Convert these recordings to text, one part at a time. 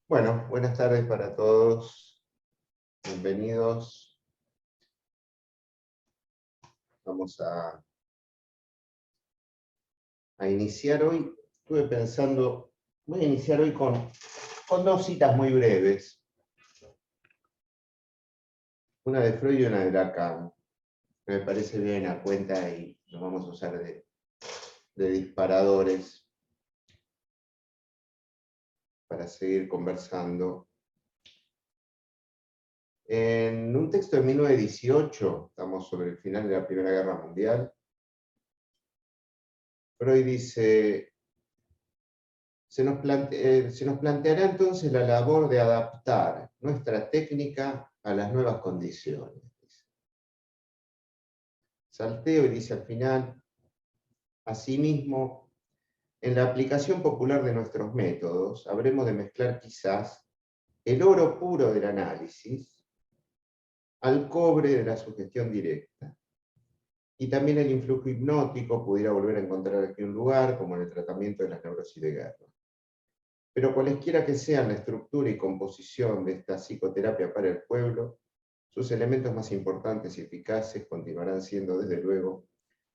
Bueno, buenas tardes para todos. Bienvenidos. Vamos a iniciar hoy. Estuve pensando, voy a iniciar hoy con dos citas muy breves. Una de Freud y una de Lacan. Me parece bien a cuenta y nos vamos a usar de disparadores para seguir conversando. En un texto de 1918, estamos sobre el final de la Primera Guerra Mundial, Freud dice: se nos planteará entonces la labor de adaptar nuestra técnica a las nuevas condiciones. Salteo y dice al final: asimismo, en la aplicación popular de nuestros métodos, habremos de mezclar quizás el oro puro del análisis al cobre de la sugestión directa. Y también el influjo hipnótico pudiera volver a encontrar aquí un lugar, como en el tratamiento de las neurosis de guerra. Pero cualesquiera que sean la estructura y composición de esta psicoterapia para el pueblo, sus elementos más importantes y eficaces continuarán siendo, desde luego,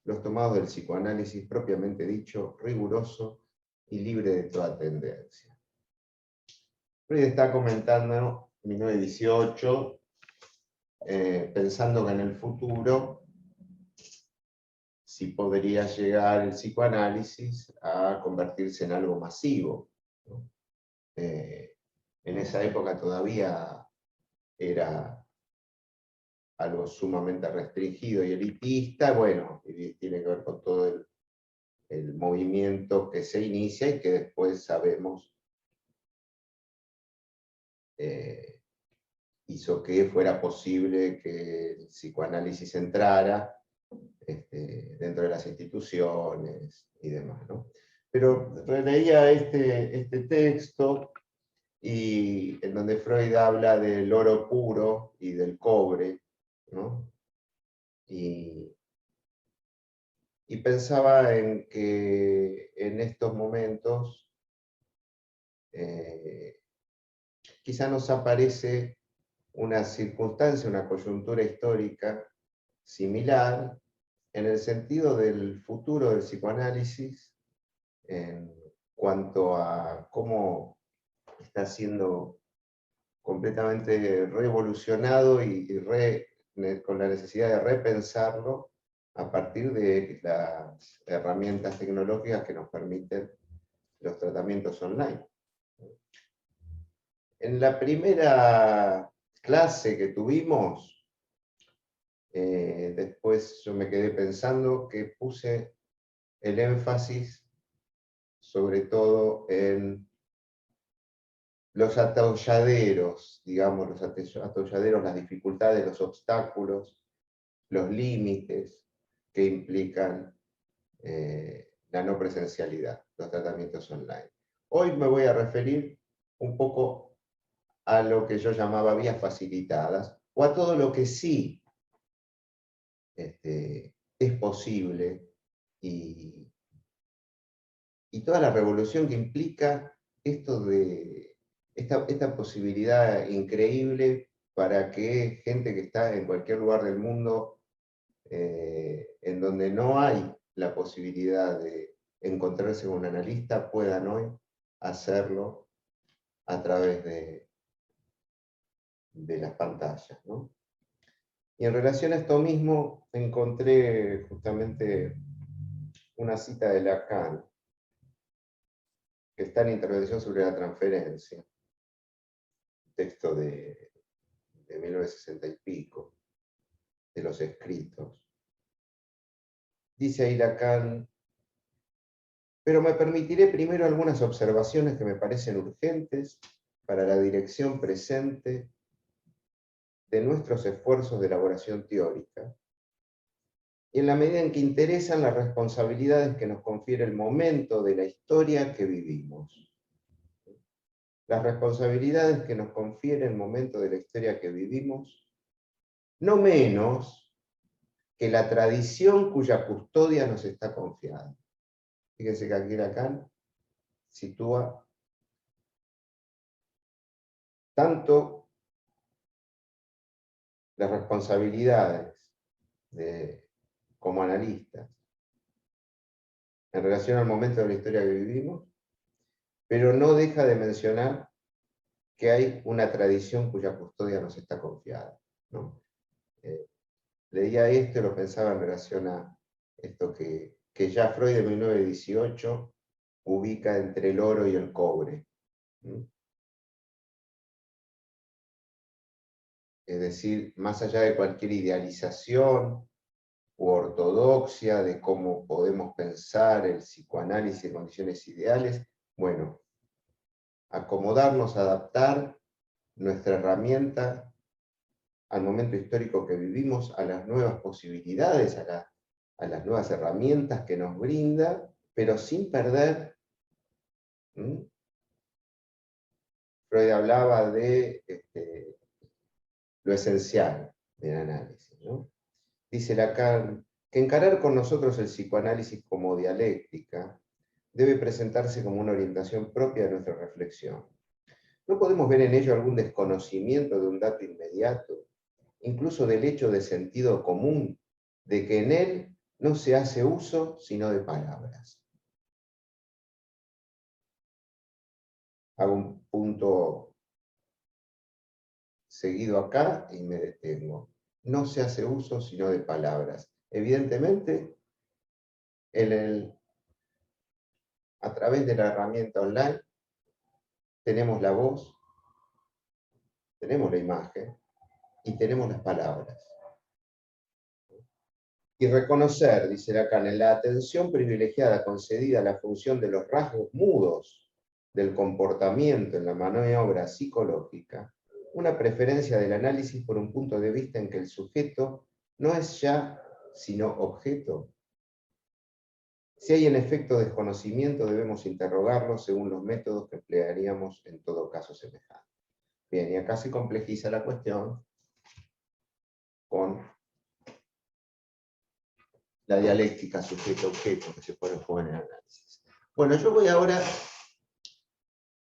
los tomados del psicoanálisis propiamente dicho, riguroso y libre de toda tendencia. Freud está comentando 1918, pensando que en el futuro sí podría llegar el psicoanálisis a convertirse en algo masivo, ¿no? En esa época todavía era algo sumamente restringido y elitista, bueno, y tiene que ver con todo el movimiento que se inicia y que después sabemos hizo que fuera posible que el psicoanálisis entrara dentro de las instituciones y demás, ¿no? Pero releía este texto y en donde Freud habla del oro puro y del cobre, ¿no? Y pensaba en que en estos momentos quizá nos aparece una circunstancia, una coyuntura histórica similar en el sentido del futuro del psicoanálisis, en cuanto a cómo está siendo completamente revolucionado con la necesidad de repensarlo a partir de las herramientas tecnológicas que nos permiten los tratamientos online. En la primera clase que tuvimos, después yo me quedé pensando que puse el énfasis sobre todo en los atolladeros, digamos, los atolladeros, las dificultades, los obstáculos, los límites que implican la no presencialidad, los tratamientos online. Hoy me voy a referir un poco a lo que yo llamaba vías facilitadas, o a todo lo que sí es posible y toda la revolución que implica esto de esta posibilidad increíble para que gente que está en cualquier lugar del mundo, en donde no hay la posibilidad de encontrarse con un analista, puedan hoy hacerlo a través de las pantallas, ¿no? Y en relación a esto mismo, encontré justamente una cita de Lacan, que está en Intervención sobre la Transferencia, texto de 1960 y pico, de los escritos. Dice ahí Lacan: pero me permitiré primero algunas observaciones que me parecen urgentes para la dirección presente de nuestros esfuerzos de elaboración teórica, y en la medida en que interesan las responsabilidades que nos confiere el momento de la historia que vivimos. Las responsabilidades que nos confiere el momento de la historia que vivimos, no menos que la tradición cuya custodia nos está confiada. Fíjense que aquí Lacan sitúa tanto las responsabilidades como analistas en relación al momento de la historia que vivimos, pero no deja de mencionar que hay una tradición cuya custodia nos está confiada, ¿no? Leía esto y lo pensaba en relación a esto que ya Freud en 1918 ubica entre el oro y el cobre. Es decir, más allá de cualquier idealización u ortodoxia de cómo podemos pensar el psicoanálisis en condiciones ideales, bueno, acomodarnos, adaptar nuestra herramienta al momento histórico que vivimos, a las nuevas posibilidades, a las nuevas herramientas que nos brinda, pero sin perder. Freud hablaba de lo esencial del análisis, ¿no? Dice Lacan que encarar con nosotros el psicoanálisis como dialéctica debe presentarse como una orientación propia de nuestra reflexión. No podemos ver en ello algún desconocimiento de un dato inmediato, incluso del hecho de sentido común, de que en él no se hace uso sino de palabras. Hago un punto seguido acá y me detengo. No se hace uso sino de palabras. Evidentemente, a través de la herramienta online tenemos la voz, tenemos la imagen y tenemos las palabras. Y reconocer, dice Lacan, en la atención privilegiada concedida a la función de los rasgos mudos del comportamiento en la maniobra psicológica, una preferencia del análisis por un punto de vista en que el sujeto no es ya sino objeto. Si hay en efecto desconocimiento, debemos interrogarlo según los métodos que emplearíamos en todo caso semejante. Bien, y acá se complejiza la cuestión con la dialéctica sujeto-objeto que se pone en juego en el análisis. Bueno, yo voy ahora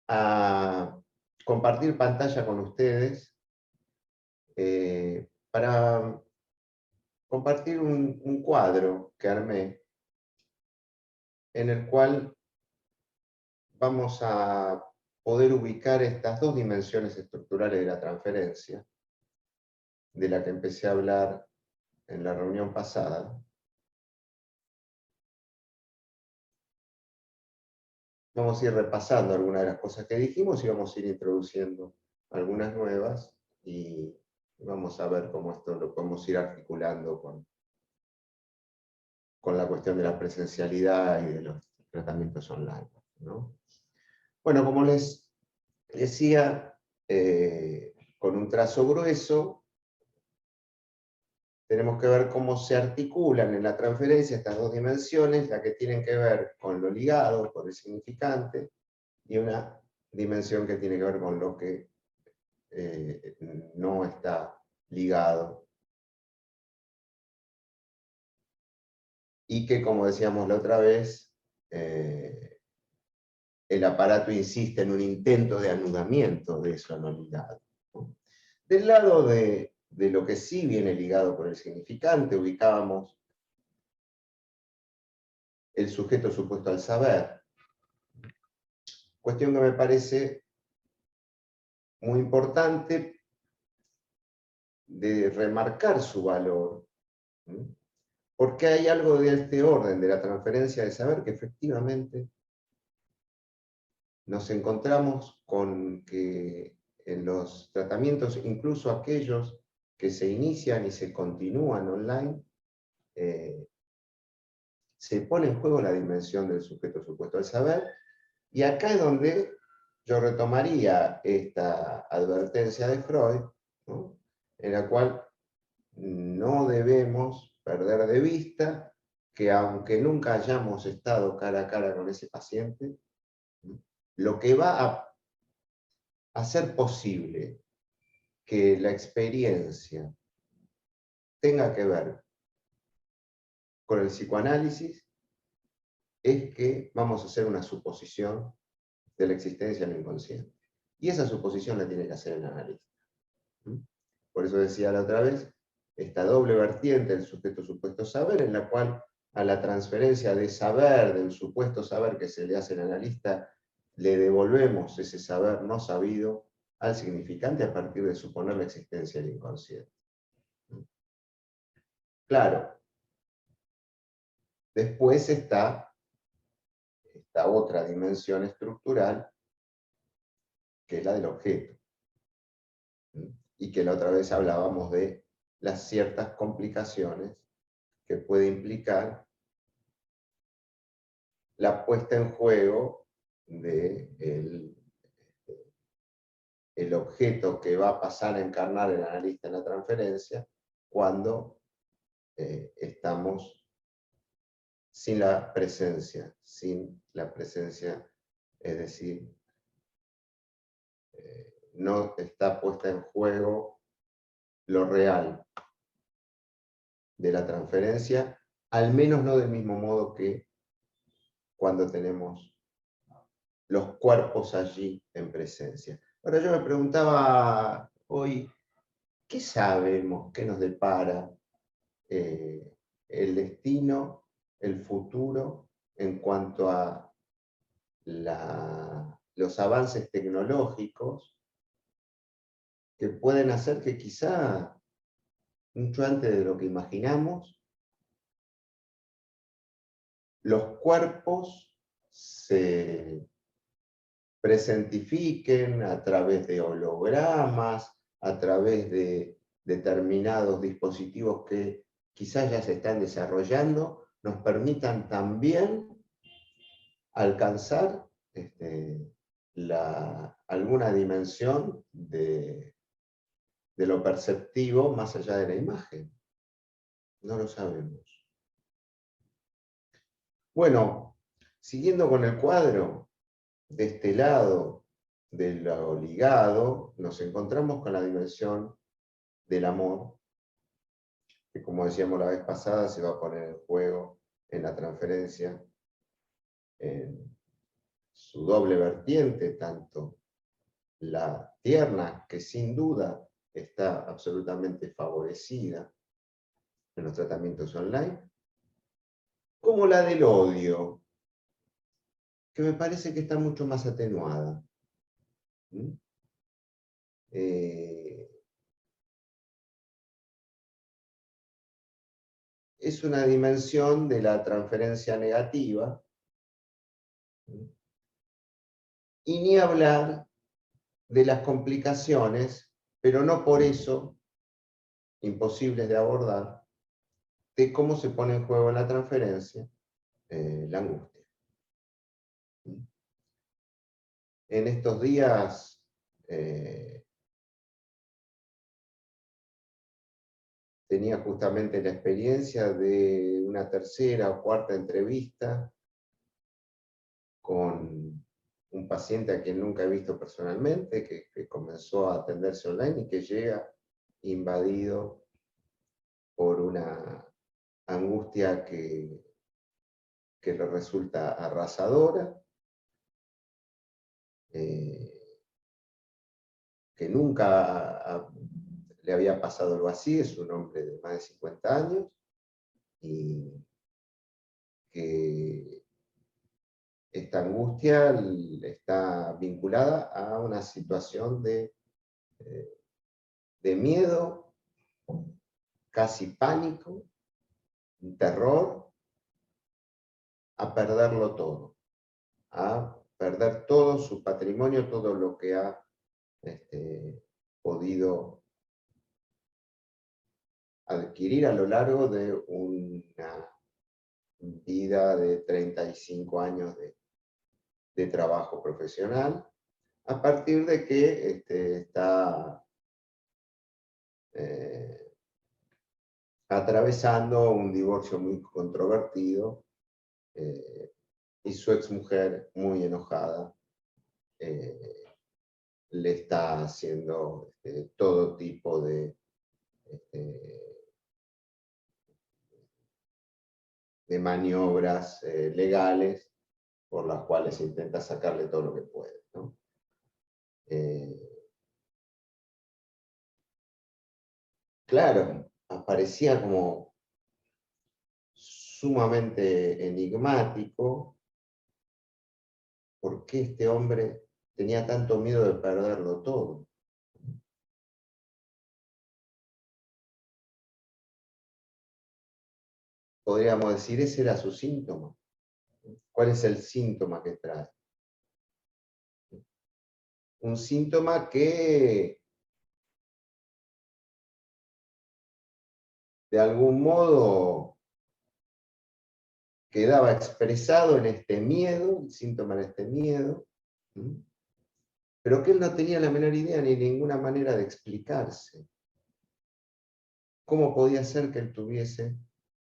a compartir pantalla con ustedes para compartir un cuadro que armé en el cual vamos a poder ubicar estas dos dimensiones estructurales de la transferencia, de la que empecé a hablar en la reunión pasada. Vamos a ir repasando algunas de las cosas que dijimos y vamos a ir introduciendo algunas nuevas y vamos a ver cómo esto lo podemos ir articulando con la cuestión de la presencialidad y de los tratamientos online, ¿no? Bueno, como les decía, con un trazo grueso, tenemos que ver cómo se articulan en la transferencia estas dos dimensiones, la que tienen que ver con lo ligado, con el significante, y una dimensión que tiene que ver con lo que no está ligado. Y que, como decíamos la otra vez, el aparato insiste en un intento de anudamiento de eso no ligado, ¿no? Del lado de lo que sí viene ligado con el significante, ubicábamos el sujeto supuesto al saber. Cuestión que me parece muy importante de remarcar su valor, ¿sí? Porque hay algo de este orden, de la transferencia de saber, que efectivamente nos encontramos con que en los tratamientos, incluso aquellos que se inician y se continúan online, se pone en juego la dimensión del sujeto supuesto al saber, y acá es donde yo retomaría esta advertencia de Freud, ¿no? En la cual no debemos perder de vista que aunque nunca hayamos estado cara a cara con ese paciente, lo que va a hacer posible que la experiencia tenga que ver con el psicoanálisis es que vamos a hacer una suposición de la existencia en el inconsciente. Y esa suposición la tiene que hacer el analista. Por eso decía la otra vez, esta doble vertiente del sujeto-supuesto saber, en la cual a la transferencia de saber, del supuesto saber que se le hace al analista, le devolvemos ese saber no sabido al significante a partir de suponer la existencia del inconsciente. Claro, después está esta otra dimensión estructural, que es la del objeto. Y que la otra vez hablábamos de las ciertas complicaciones que puede implicar la puesta en juego de el objeto que va a pasar a encarnar el analista en la transferencia cuando estamos sin la presencia, es decir, no está puesta en juego lo real de la transferencia, al menos no del mismo modo que cuando tenemos los cuerpos allí en presencia. Ahora yo me preguntaba hoy, ¿qué sabemos, qué nos depara el destino, el futuro, en cuanto a los avances tecnológicos que pueden hacer que quizá, mucho antes de lo que imaginamos, los cuerpos se presentifiquen a través de hologramas, a través de determinados dispositivos que quizás ya se están desarrollando, nos permitan también alcanzar alguna dimensión de lo perceptivo más allá de la imagen. No lo sabemos. Bueno, siguiendo con el cuadro, de este lado de lo ligado, nos encontramos con la dimensión del amor, que como decíamos la vez pasada, se va a poner en juego en la transferencia, en su doble vertiente, tanto la tierna, que sin duda está absolutamente favorecida en los tratamientos online, como la del odio, que me parece que está mucho más atenuada. Es una dimensión de la transferencia negativa, y ni hablar de las complicaciones, pero no por eso imposibles de abordar, de cómo se pone en juego en la transferencia la angustia. En estos días tenía justamente la experiencia de una tercera o cuarta entrevista con un paciente a quien nunca he visto personalmente, que comenzó a atenderse online y que llega invadido por una angustia que le resulta arrasadora, que nunca le había pasado algo así. Es un hombre de más de 50 años, y que esta angustia está vinculada a una situación de miedo, casi pánico, terror, a perderlo todo, a perder todo su patrimonio, todo lo que ha podido adquirir a lo largo de una vida de 35 años de trabajo profesional, a partir de que está atravesando un divorcio muy controvertido, y su exmujer, muy enojada, le está haciendo todo tipo de maniobras legales por las cuales intenta sacarle todo lo que puede, ¿no? Claro, aparecía como sumamente enigmático por qué este hombre tenía tanto miedo de perderlo todo. Podríamos decir, ese era su síntoma. ¿Cuál es el síntoma que trae? Un síntoma que de algún modo quedaba expresado en este miedo, el síntoma era este miedo, pero que él no tenía la menor idea ni ninguna manera de explicarse. ¿Cómo podía ser que él tuviese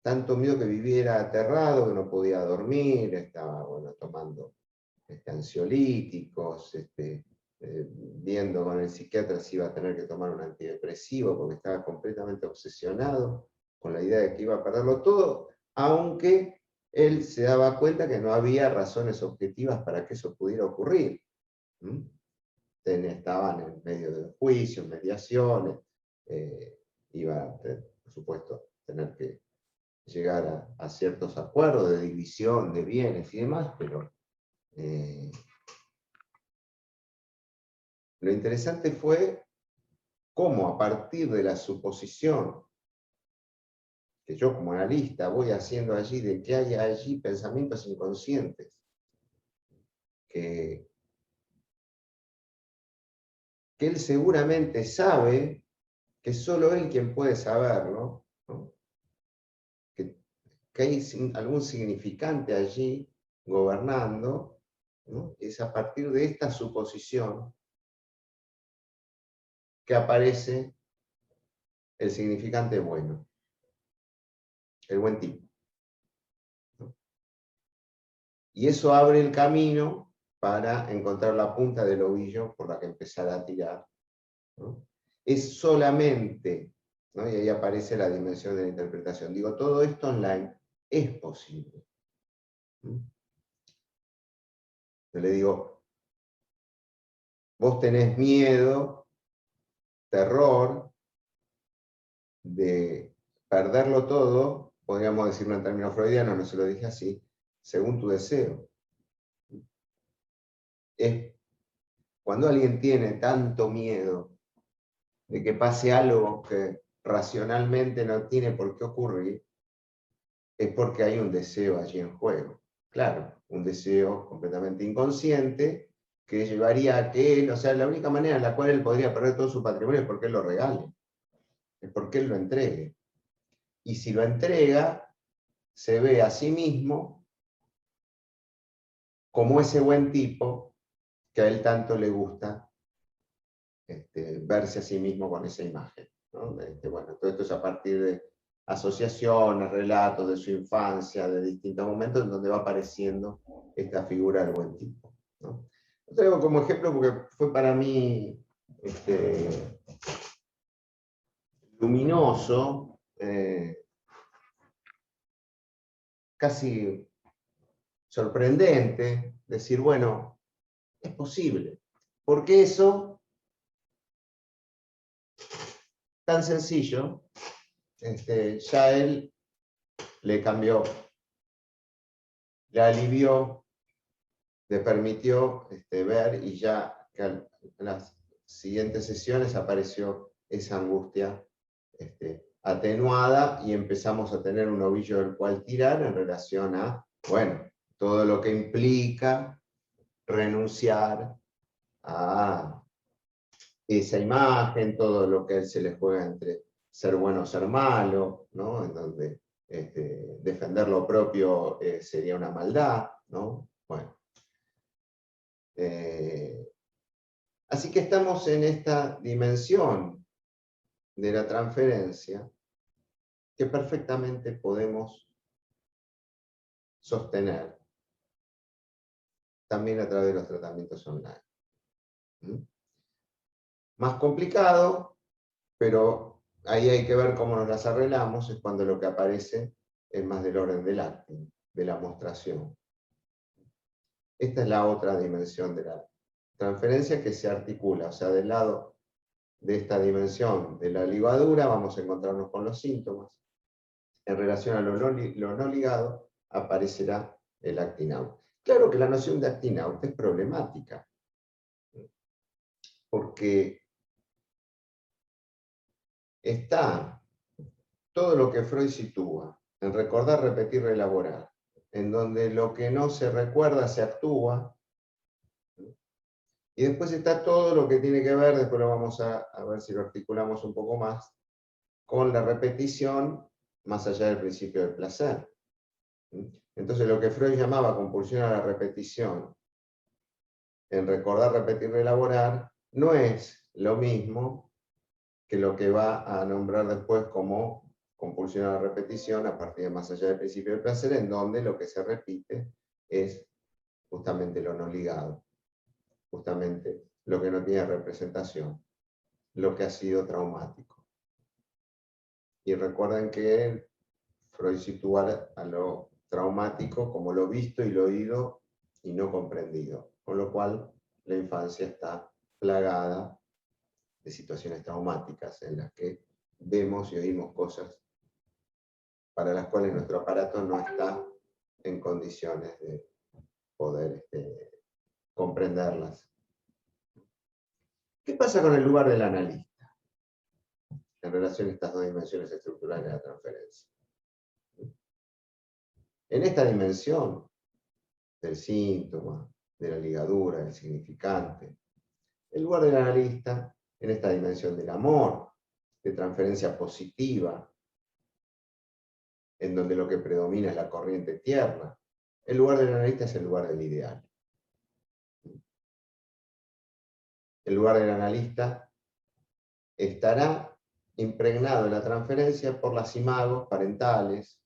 tanto miedo, que viviera aterrado, que no podía dormir, estaba tomando ansiolíticos, viendo con el psiquiatra si iba a tener que tomar un antidepresivo, porque estaba completamente obsesionado con la idea de que iba a perderlo todo, aunque él se daba cuenta que no había razones objetivas para que eso pudiera ocurrir. Estaban en medio de juicios, mediaciones, iba, por supuesto, tener que llegar a ciertos acuerdos de división de bienes y demás, pero lo interesante fue cómo, a partir de la suposición que yo como analista voy haciendo allí, de que hay allí pensamientos inconscientes que él seguramente sabe, que es solo él quien puede saberlo, ¿no? que hay algún significante allí gobernando, ¿no? Es a partir de esta suposición que aparece el significante bueno, el buen tipo, ¿no? Y eso abre el camino para encontrar la punta del ovillo por la que empezar a tirar, ¿no? Es solamente, ¿no? Y ahí aparece la dimensión de la interpretación. Digo, todo esto online es posible. Yo le digo, vos tenés miedo, terror de perderlo todo, podríamos decirlo en términos freudianos, no se lo dije así, según tu deseo. Es cuando alguien tiene tanto miedo de que pase algo que racionalmente no tiene por qué ocurrir, es porque hay un deseo allí en juego. Claro, un deseo completamente inconsciente que llevaría a que él, o sea, la única manera en la cual él podría perder todo su patrimonio es porque él lo regale, es porque él lo entregue. Y si lo entrega, se ve a sí mismo como ese buen tipo que a él tanto le gusta verse a sí mismo con esa imagen, ¿no? Bueno, todo esto es a partir de asociaciones, relatos de su infancia, de distintos momentos en donde va apareciendo esta figura del buen tipo, ¿no? Lo traigo como ejemplo porque fue para mí luminoso, casi sorprendente, decir, bueno, es posible. Porque eso, tan sencillo, ya él le cambió, le alivió, le permitió ver, y ya que en las siguientes sesiones apareció esa angustia atenuada y empezamos a tener un ovillo del cual tirar en relación a, bueno, todo lo que implica renunciar a esa imagen, todo lo que a él se le juega entre ser bueno o ser malo, ¿no? En donde defender lo propio sería una maldad, ¿no? Bueno. Así que estamos en esta dimensión de la transferencia que perfectamente podemos sostener también a través de los tratamientos online. Más complicado, pero ahí hay que ver cómo nos las arreglamos, es cuando lo que aparece es más del orden del acting, de la mostración. Esta es la otra dimensión de la transferencia que se articula, o sea, del lado de esta dimensión de la ligadura vamos a encontrarnos con los síntomas. En relación a lo no ligado, aparecerá el acting out. Claro que la noción de acting out es problemática, porque está todo lo que Freud sitúa en recordar, repetir, reelaborar, en donde lo que no se recuerda se actúa, y después está todo lo que tiene que ver, después lo vamos a ver si lo articulamos un poco más, con la repetición más allá del principio del placer. Entonces lo que Freud llamaba compulsión a la repetición, en recordar, repetir, reelaborar, no es lo mismo que lo que va a nombrar después como compulsión a la repetición a partir de más allá del principio del placer, en donde lo que se repite es justamente lo no ligado, justamente lo que no tiene representación, lo que ha sido traumático. Y recuerden que Freud sitúa a lo traumático como lo visto y lo oído y no comprendido, con lo cual la infancia está plagada de situaciones traumáticas en las que vemos y oímos cosas para las cuales nuestro aparato no está en condiciones de poder comprenderlas. ¿Qué pasa con el lugar del analista en relación a estas dos dimensiones estructurales de la transferencia? En esta dimensión del síntoma, de la ligadura, del significante, el lugar del analista en esta dimensión del amor, de transferencia positiva, en donde lo que predomina es la corriente tierna, el lugar del analista es el lugar del ideal. El lugar del analista estará impregnado en la transferencia por las imagos parentales,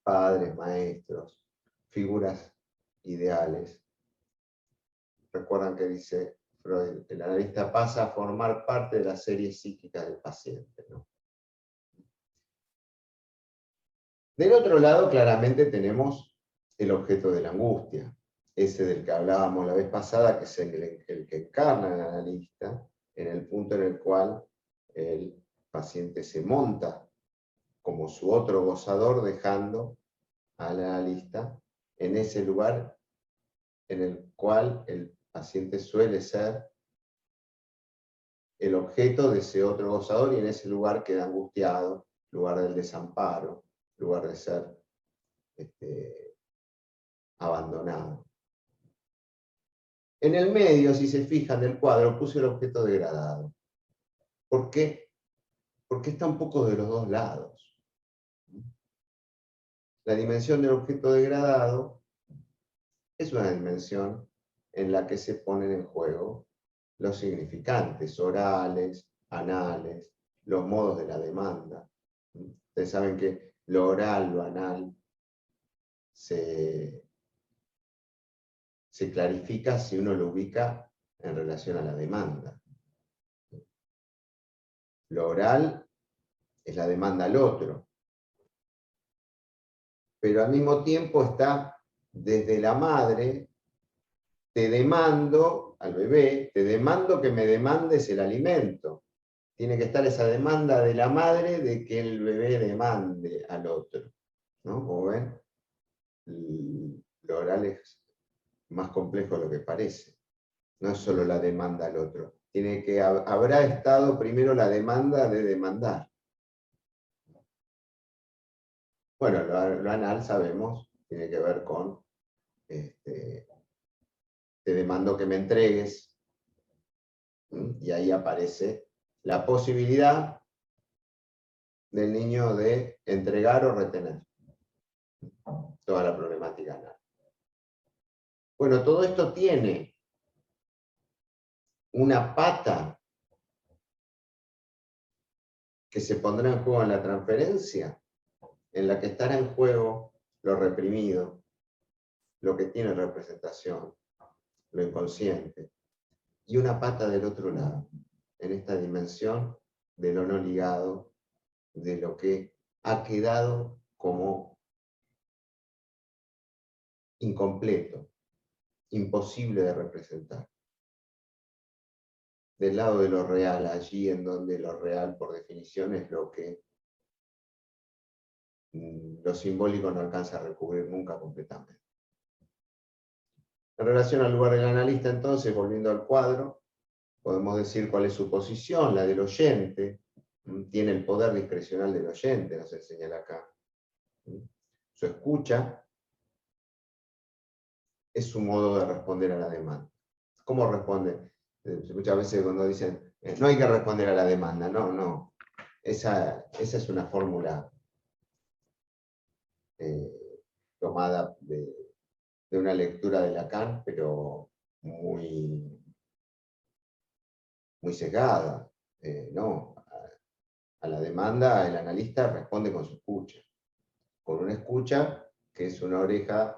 padres, maestros, figuras ideales. Recuerdan que dice Freud, el analista pasa a formar parte de la serie psíquica del paciente, ¿no? Del otro lado, claramente tenemos el objeto de la angustia, ese del que hablábamos la vez pasada, que es el que encarna el analista, en el punto en el cual el paciente se monta como su otro gozador, dejando al analista en ese lugar en el cual el paciente suele ser el objeto de ese otro gozador, y en ese lugar queda angustiado, lugar del desamparo, lugar de ser abandonado. En el medio, si se fijan del cuadro, puse el objeto degradado. ¿Por qué? Porque está un poco de los dos lados. La dimensión del objeto degradado es una dimensión en la que se ponen en juego los significantes orales, anales, los modos de la demanda. Ustedes saben que lo oral, lo anal, se clarifica si uno lo ubica en relación a la demanda. Lo oral es la demanda al otro, pero al mismo tiempo está desde la madre, te demando al bebé, te demando que me demandes el alimento. Tiene que estar esa demanda de la madre de que el bebé demande al otro, ¿no? Como ven, lo oral es más complejo de lo que parece. No es solo la demanda al otro. Habrá estado primero la demanda de demandar. Bueno, lo anal sabemos, tiene que ver con te demando que me entregues, y ahí aparece la posibilidad del niño de entregar o retener. Toda la problemática anal. Bueno, todo esto tiene una pata que se pondrá en juego en la transferencia, en la que estará en juego lo reprimido, lo que tiene representación, lo inconsciente, y una pata del otro lado, en esta dimensión de lo no ligado, de lo que ha quedado como incompleto, imposible de representar. del lado de lo real, allí en donde lo real, por definición, es lo que lo simbólico no alcanza a recubrir nunca completamente. En relación al lugar del analista, entonces, volviendo al cuadro, podemos decir cuál es su posición, la del oyente. Tiene el poder discrecional del oyente, nos señala acá. Su escucha es su modo de responder a la demanda. ¿Cómo responde? Muchas veces cuando dicen, no hay que responder a la demanda, no. Esa es una fórmula tomada de una lectura de Lacan, pero muy sesgada. No, a la demanda el analista responde con su escucha. Con una escucha que es una oreja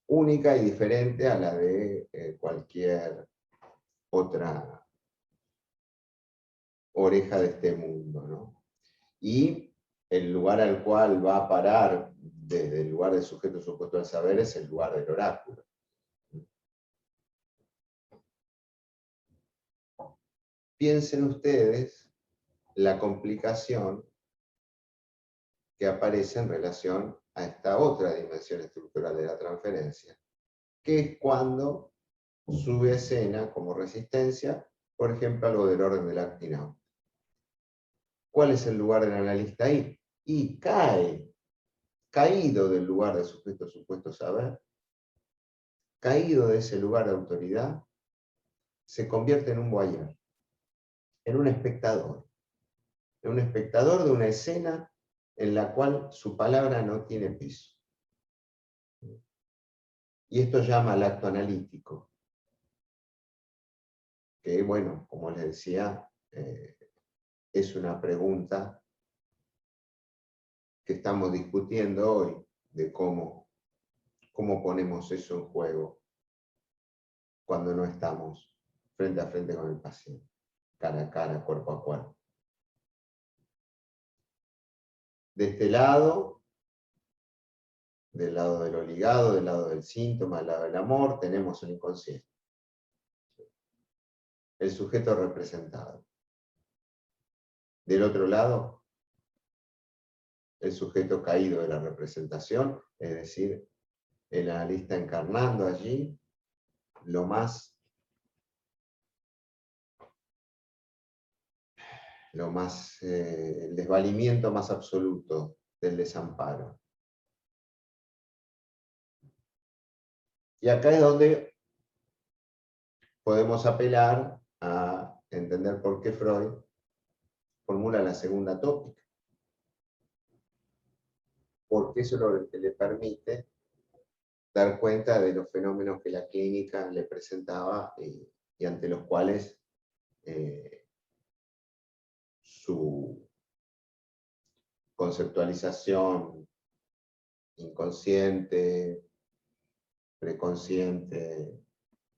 única y diferente a la de cualquier otra oreja de este mundo, ¿no? Y el lugar al cual va a parar desde el lugar del sujeto supuesto al saber es el lugar del oráculo. Piensen ustedes la complicación que aparece en relación a esta otra dimensión estructural de la transferencia, que es cuando sube a escena como resistencia, por ejemplo, algo del orden del acting out. ¿Cuál es el lugar del analista ahí? Y caído del lugar del sujeto supuesto saber, caído de ese lugar de autoridad, se convierte en un voyeur, en un espectador de una escena en la cual su palabra no tiene peso. Y esto llama al acto analítico, que, bueno, como les decía, es una pregunta que estamos discutiendo hoy, de cómo ponemos eso en juego cuando no estamos frente a frente con el paciente, cara a cara, cuerpo a cuerpo. De este lado, del lado de lo ligado, del lado del síntoma, del lado del amor, tenemos un inconsciente. El sujeto representado. Del otro lado, el sujeto caído de la representación, es decir, el analista encarnando allí el desvalimiento más absoluto del desamparo. Y acá es donde podemos apelar a entender por qué Freud formula la segunda tópica. Porque eso es lo que le permite dar cuenta de los fenómenos que la clínica le presentaba y ante los cuales su conceptualización inconsciente, preconsciente,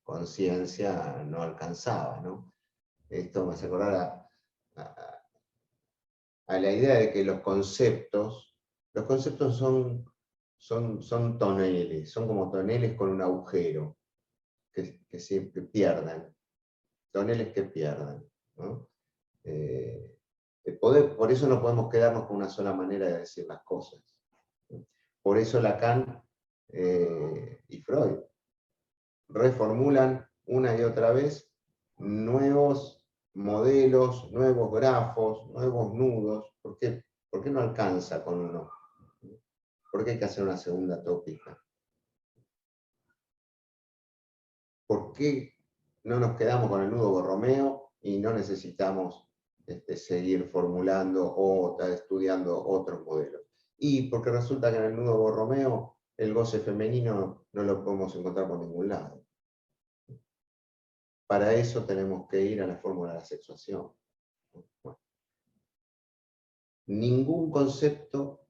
conciencia no alcanzaba, ¿no? Esto me hace acordar a la idea de que los conceptos son toneles, son como toneles con un agujero que siempre pierden, toneles que pierden, ¿no? Por eso no podemos quedarnos con una sola manera de decir las cosas. Por eso Lacan y Freud reformulan una y otra vez nuevos modelos, nuevos grafos, nuevos nudos. ¿Por qué no alcanza con uno? ¿Por qué hay que hacer una segunda tópica? ¿Por qué no nos quedamos con el nudo Borromeo y no necesitamos seguir formulando o estudiando otros modelos? Y porque resulta que en el nudo Borromeo el goce femenino no lo podemos encontrar por ningún lado. Para eso tenemos que ir a la fórmula de la sexuación. Bueno, ningún concepto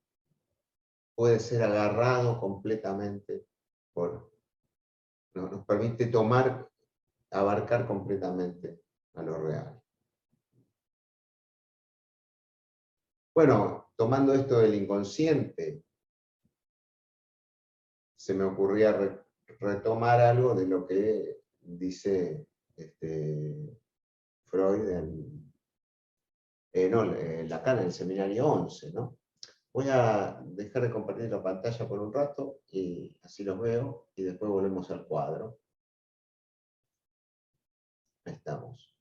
puede ser agarrado completamente nos permite abarcar completamente a lo real. Bueno, tomando esto del inconsciente, se me ocurría retomar algo de lo que dice Freud Lacan en el seminario 11, ¿no? Voy a dejar de compartir la pantalla por un rato y así los veo y después volvemos al cuadro. Ahí estamos.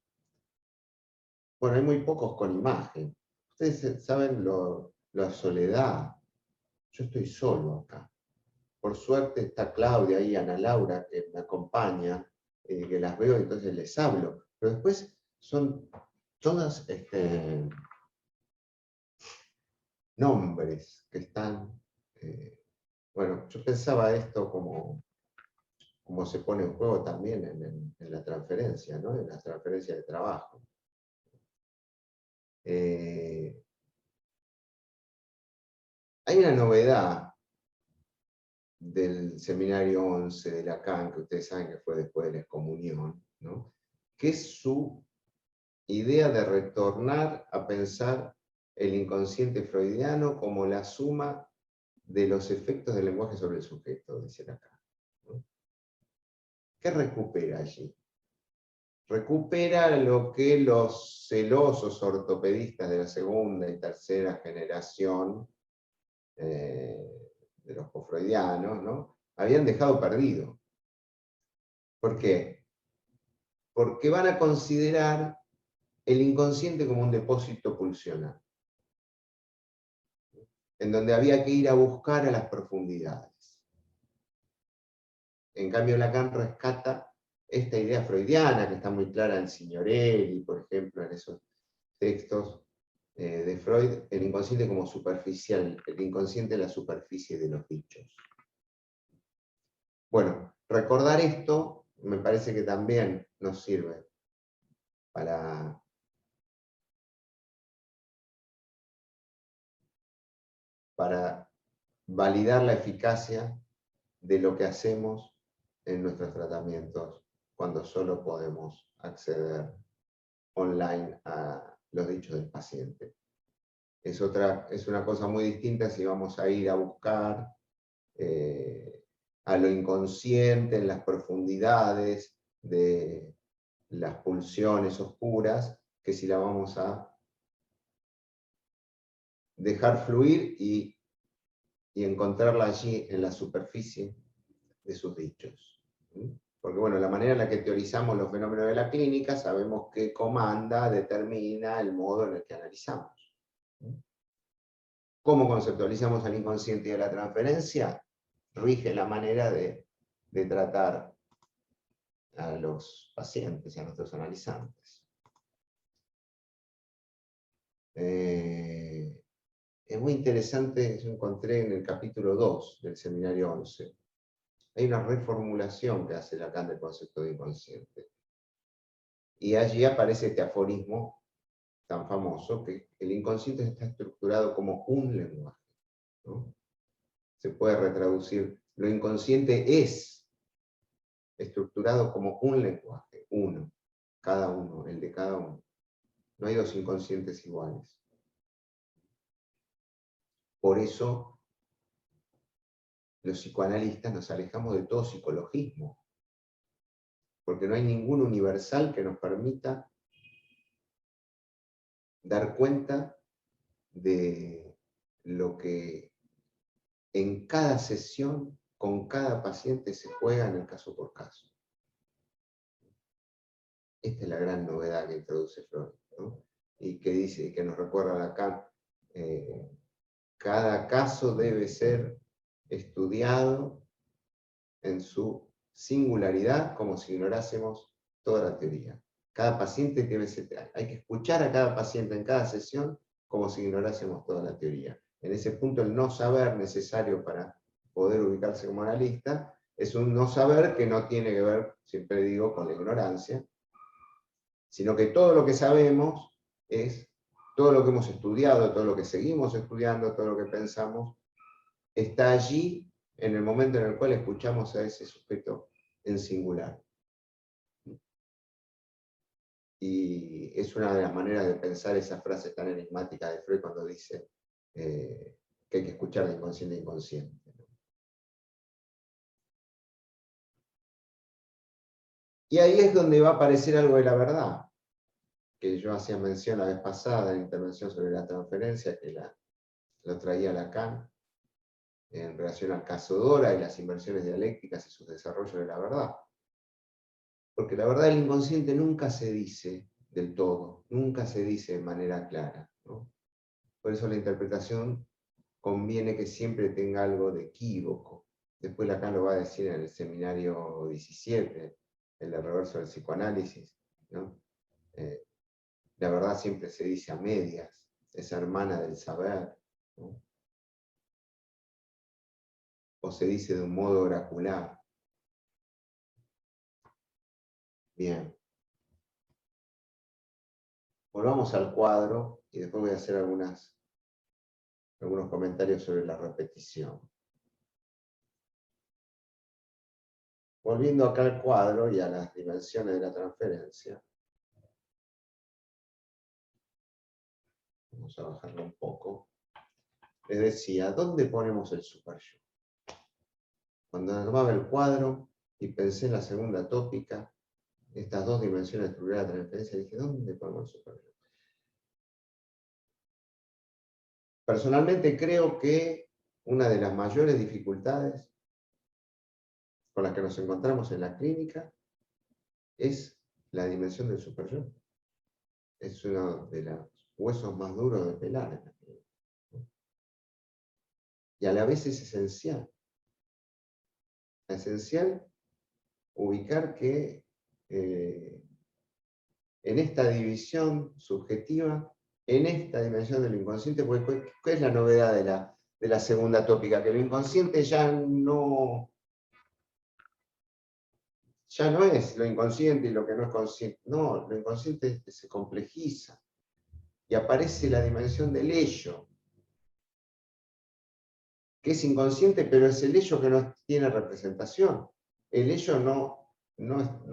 Bueno, hay muy pocos con imagen. Ustedes saben la soledad. Yo estoy solo acá. Por suerte está Claudia y Ana Laura que me acompaña, que las veo y entonces les hablo. Pero después son todas nombres que están... bueno, yo pensaba esto como se pone en juego también en la transferencia, ¿no? En la transferencia de trabajo. Hay una novedad del seminario 11 de Lacan, que ustedes saben que fue después de la excomunión, ¿no? Que es su idea de retornar a pensar el inconsciente freudiano como la suma de los efectos del lenguaje sobre el sujeto, dice Lacan, ¿no? ¿Qué recupera allí? Recupera lo que los celosos ortopedistas de la segunda y tercera generación de los posfreudianos, ¿no? Habían dejado perdido. ¿Por qué? Porque van a considerar el inconsciente como un depósito pulsional, en donde había que ir a buscar a las profundidades. En cambio, Lacan rescata esta idea freudiana, que está muy clara en Signorelli, por ejemplo, en esos textos de Freud, el inconsciente como superficial, el inconsciente es la superficie de los dichos. Bueno, recordar esto me parece que también nos sirve para validar la eficacia de lo que hacemos en nuestros tratamientos cuando solo podemos acceder online a los dichos del paciente. Es una cosa muy distinta si vamos a ir a buscar a lo inconsciente en las profundidades de las pulsiones oscuras, que si la vamos a dejar fluir y encontrarla allí en la superficie de sus dichos. Porque bueno, la manera en la que teorizamos los fenómenos de la clínica, sabemos que comanda, determina el modo en el que analizamos. ¿Cómo conceptualizamos al inconsciente y a la transferencia? Rige la manera de tratar a los pacientes y a nuestros analizantes. Es muy interesante, yo encontré en el capítulo 2 del seminario 11, hay una reformulación que hace Lacan del concepto de inconsciente. Y allí aparece este aforismo tan famoso, que el inconsciente está estructurado como un lenguaje, ¿no? Se puede retraducir, lo inconsciente es estructurado como un lenguaje, uno, cada uno, el de cada uno. No hay dos inconscientes iguales. Por eso, los psicoanalistas nos alejamos de todo psicologismo, porque no hay ningún universal que nos permita dar cuenta de lo que en cada sesión, con cada paciente, se juega en el caso por caso. Esta es la gran novedad que introduce Freud, ¿no? Y que dice, que nos recuerda Lacan, cada caso debe ser estudiado en su singularidad, como si ignorásemos toda la teoría. Cada paciente hay que escuchar a cada paciente en cada sesión como si ignorásemos toda la teoría. En ese punto, el no saber necesario para poder ubicarse como analista es un no saber que no tiene que ver, siempre digo, con la ignorancia, sino que todo lo que sabemos es todo lo que hemos estudiado, todo lo que seguimos estudiando, todo lo que pensamos, está allí en el momento en el cual escuchamos a ese sujeto en singular. Y es una de las maneras de pensar esa frase tan enigmática de Freud cuando dice que hay que escuchar de inconsciente a inconsciente. Y ahí es donde va a aparecer algo de la verdad, que yo hacía mención la vez pasada en la intervención sobre la transferencia, que lo traía Lacan, en relación al caso Dora y las inversiones dialécticas y sus desarrollos de la verdad. Porque la verdad del inconsciente nunca se dice del todo, nunca se dice de manera clara, ¿no? Por eso la interpretación conviene que siempre tenga algo de equívoco. Después Lacan lo va a decir en el seminario 17, el de reverso del psicoanálisis, ¿no? La verdad siempre se dice a medias, es hermana del saber, ¿no? O se dice de un modo oracular. Bien. Volvamos al cuadro y después voy a hacer algunos comentarios sobre la repetición. Volviendo acá al cuadro y a las dimensiones de la transferencia. Vamos a bajarlo un poco. Les decía, ¿dónde ponemos el superyo? Cuando armaba el cuadro y pensé en la segunda tópica, estas dos dimensiones de la transferencia, dije, ¿dónde ponemos el superyo? Personalmente creo que una de las mayores dificultades con las que nos encontramos en la clínica es la dimensión del superyo. Es uno de los huesos más duros de pelar en la clínica. Y a la vez es esencial. Esencial ubicar que en esta división subjetiva, en esta dimensión del inconsciente, porque ¿qué es la novedad de la segunda tópica? Que lo inconsciente ya no es lo inconsciente y lo que no es consciente. No, lo inconsciente se complejiza y aparece la dimensión del ello, que es inconsciente, pero es el ello que no tiene representación. El ello no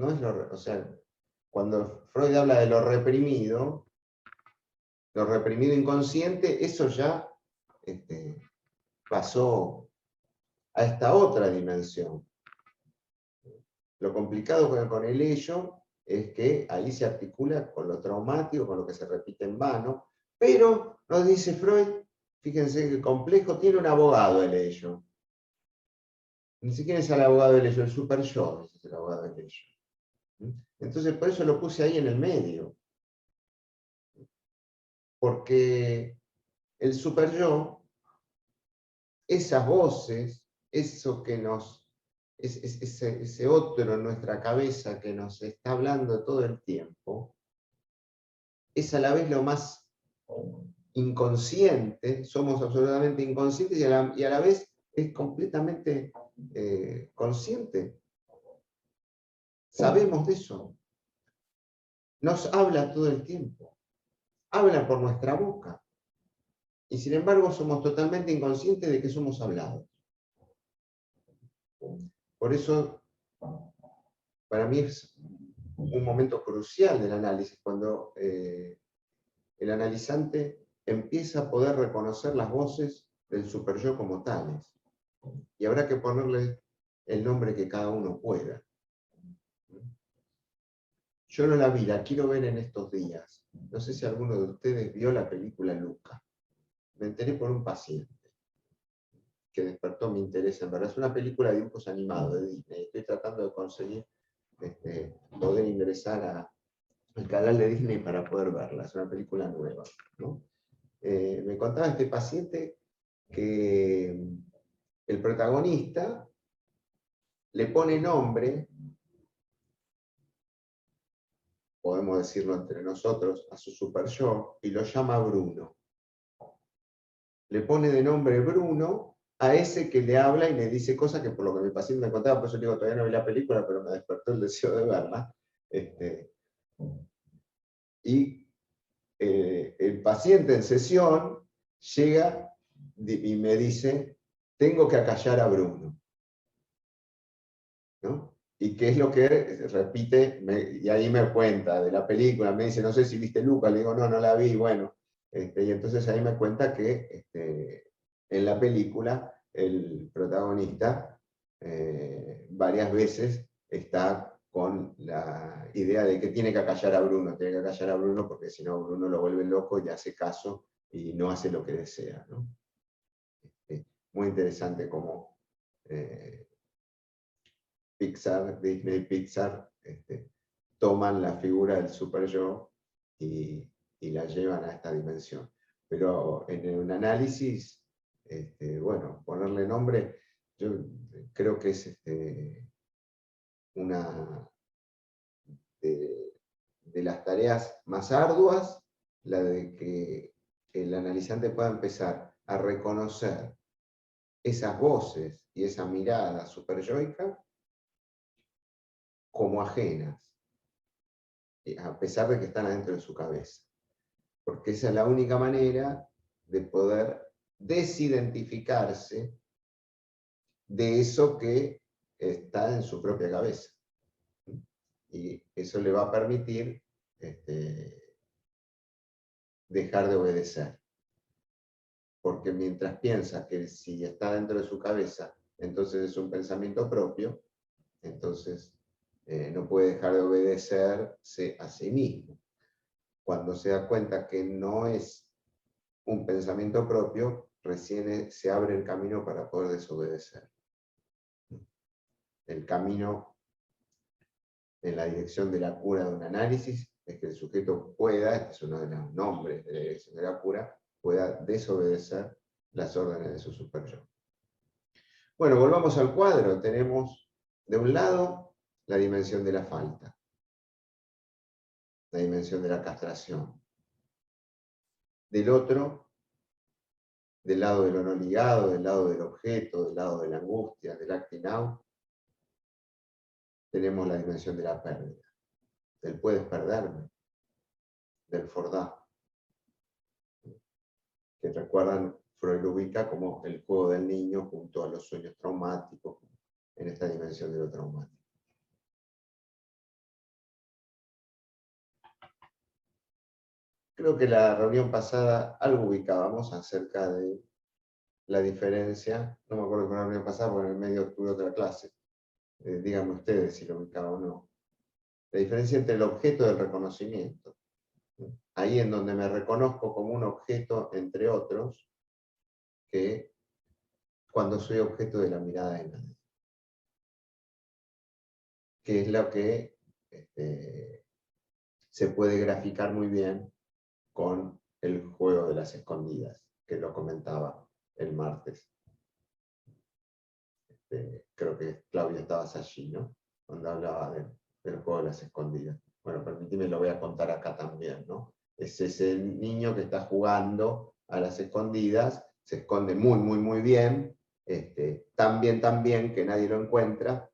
es lo... O sea, cuando Freud habla de lo reprimido inconsciente, eso ya pasó a esta otra dimensión. Lo complicado con el ello es que ahí se articula con lo traumático, con lo que se repite en vano, pero nos dice Freud, fíjense que complejo, tiene un abogado el ello. Ni siquiera es el abogado del ello, el super yo es el abogado del ello. Entonces por eso lo puse ahí en el medio. Porque el super yo, esas voces, eso que ese otro en nuestra cabeza que nos está hablando todo el tiempo, es a la vez lo más inconsciente, somos absolutamente inconscientes y a la vez es completamente consciente. Sabemos de eso. Nos habla todo el tiempo. Habla por nuestra boca. Y sin embargo somos totalmente inconscientes de que somos hablados. Por eso, para mí es un momento crucial del análisis, cuando el analizante empieza a poder reconocer las voces del superyo como tales. Y habrá que ponerle el nombre que cada uno pueda. Yo no la vi, la quiero ver en estos días. No sé si alguno de ustedes vio la película Luca. Me enteré por un paciente que despertó mi interés. En verdad es una película de dibujos animados de Disney. Estoy tratando de conseguir poder ingresar al canal de Disney para poder verla. Es una película nueva, ¿no? Me contaba este paciente que el protagonista le pone nombre, podemos decirlo entre nosotros, a su super yo, y lo llama Bruno. Le pone de nombre Bruno a ese que le habla y le dice cosas que por lo que mi paciente me contaba, por eso digo, todavía no vi la película, pero me despertó el deseo de verla. Y el paciente en sesión llega y me dice, tengo que acallar a Bruno. ¿No? Y qué es lo que repite, y ahí me cuenta de la película, me dice, no sé si viste Luca, le digo, no, no la vi, bueno, y entonces ahí me cuenta que en la película el protagonista varias veces está con la idea de que tiene que acallar a Bruno, porque si no Bruno lo vuelve loco y hace caso y no hace lo que desea, ¿no? Muy interesante cómo Disney Pixar, toman la figura del super yo y la llevan a esta dimensión. Pero en un análisis, bueno, ponerle nombre, yo creo que es una de las tareas más arduas, la de que el analizante pueda empezar a reconocer esas voces y esa mirada superyoica como ajenas, a pesar de que están adentro de su cabeza. Porque esa es la única manera de poder desidentificarse de eso que está en su propia cabeza. Y eso le va a permitir dejar de obedecer. Porque mientras piensa que si está dentro de su cabeza, entonces es un pensamiento propio, entonces no puede dejar de obedecerse a sí mismo. Cuando se da cuenta que no es un pensamiento propio, recién se abre el camino para poder desobedecer. El camino en la dirección de la cura de un análisis es que el sujeto pueda, este es uno de los nombres de la dirección de la cura, pueda desobedecer las órdenes de su superyo. Bueno, volvamos al cuadro. Tenemos de un lado la dimensión de la falta, la dimensión de la castración. Del otro, del lado de lo no ligado, del lado del objeto, del lado de la angustia, del acting out, tenemos la dimensión de la pérdida, del puedes perderme, del fordá, que recuerdan, Freud lo ubica como el juego del niño junto a los sueños traumáticos, en esta dimensión de lo traumático. Creo que la reunión pasada algo ubicábamos acerca de la diferencia, no me acuerdo con la reunión pasada porque en el medio tuve otra clase, díganme ustedes si lo ubicaba o no, la diferencia entre el objeto y el reconocimiento. Ahí en donde me reconozco como un objeto entre otros, que cuando soy objeto de la mirada de nadie. Que es lo que se puede graficar muy bien con el juego de las escondidas, que lo comentaba el martes. Creo que Claudia estabas allí, ¿no? Cuando hablaba del juego de las escondidas. Bueno, permíteme, lo voy a contar acá también, ¿no? Es ese niño que está jugando a las escondidas, se esconde muy, muy, muy bien, tan bien que nadie lo encuentra.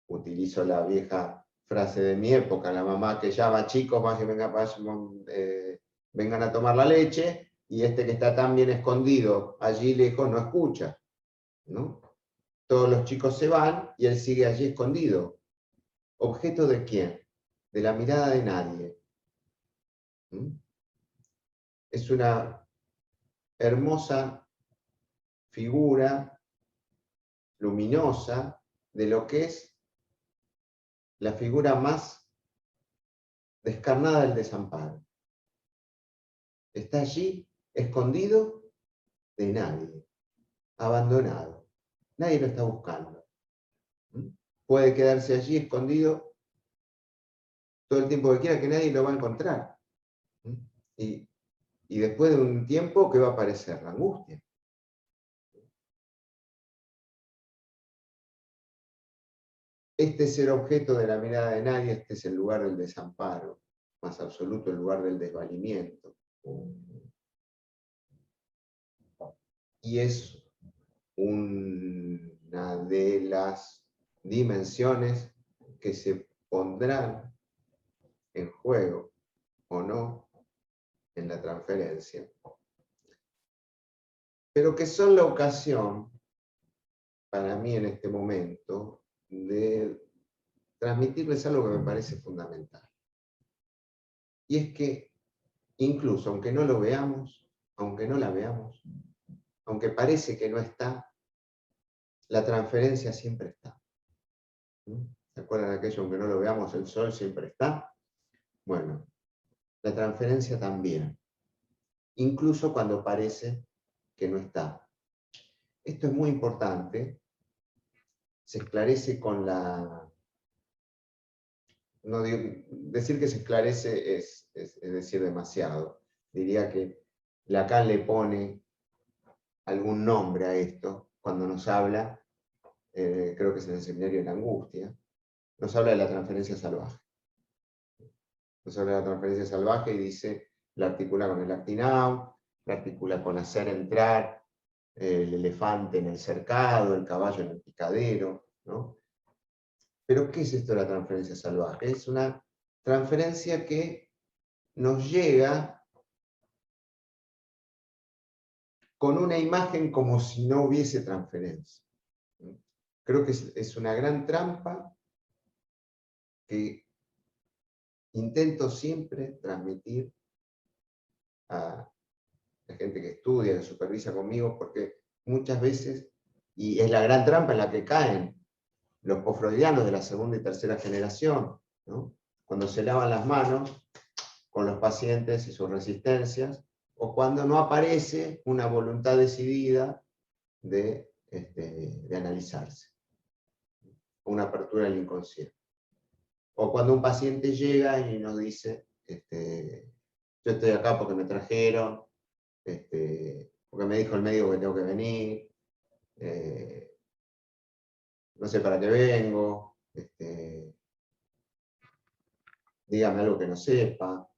Utilizo la vieja frase de mi época, la mamá que llama, chicos, más que vengan a tomar la leche, y este que está tan bien escondido allí lejos no escucha, ¿no? Todos los chicos se van y él sigue allí escondido. ¿Objeto de quién? De la mirada de nadie. ¿Mm? Es una hermosa figura luminosa de lo que es la figura más descarnada del desamparo. Está allí, escondido de nadie, abandonado. Nadie lo está buscando. Puede quedarse allí escondido todo el tiempo que quiera, que nadie lo va a encontrar. Y después de un tiempo, ¿qué va a aparecer? La angustia. Este es el objeto de la mirada de nadie, este es el lugar del desamparo, más absoluto, el lugar del desvalimiento. Y es una de las dimensiones que se pondrán en juego, o no, en la transferencia, pero que son la ocasión, para mí en este momento, de transmitirles algo que me parece fundamental. Y es que, incluso aunque no lo veamos, aunque no la veamos, aunque parece que no está, la transferencia siempre está. ¿Se acuerdan de aquello? Aunque no lo veamos, el sol siempre está. Bueno, la transferencia también, incluso cuando parece que no está. Esto es muy importante, se esclarece con la... No decir que se esclarece es decir demasiado. Diría que Lacan le pone algún nombre a esto cuando nos habla, creo que es en el seminario de la angustia, nos habla de la transferencia salvaje. Nos habla de la transferencia salvaje y dice, la articula con el acting out, la articula con hacer entrar el elefante en el cercado, el caballo en el picadero, ¿no? Pero ¿qué es esto de la transferencia salvaje? Es una transferencia que nos llega con una imagen como si no hubiese transferencia. Creo que es una gran trampa que intento siempre transmitir a la gente que estudia, que supervisa conmigo, porque muchas veces, y es la gran trampa en la que caen los posfreudianos de la segunda y tercera generación, ¿no? Cuando se lavan las manos con los pacientes y sus resistencias, o cuando no aparece una voluntad decidida de analizarse, una apertura del inconsciente. O cuando un paciente llega y nos dice, yo estoy acá porque me trajeron, porque me dijo el médico que tengo que venir, no sé para qué vengo, dígame algo que no sepa.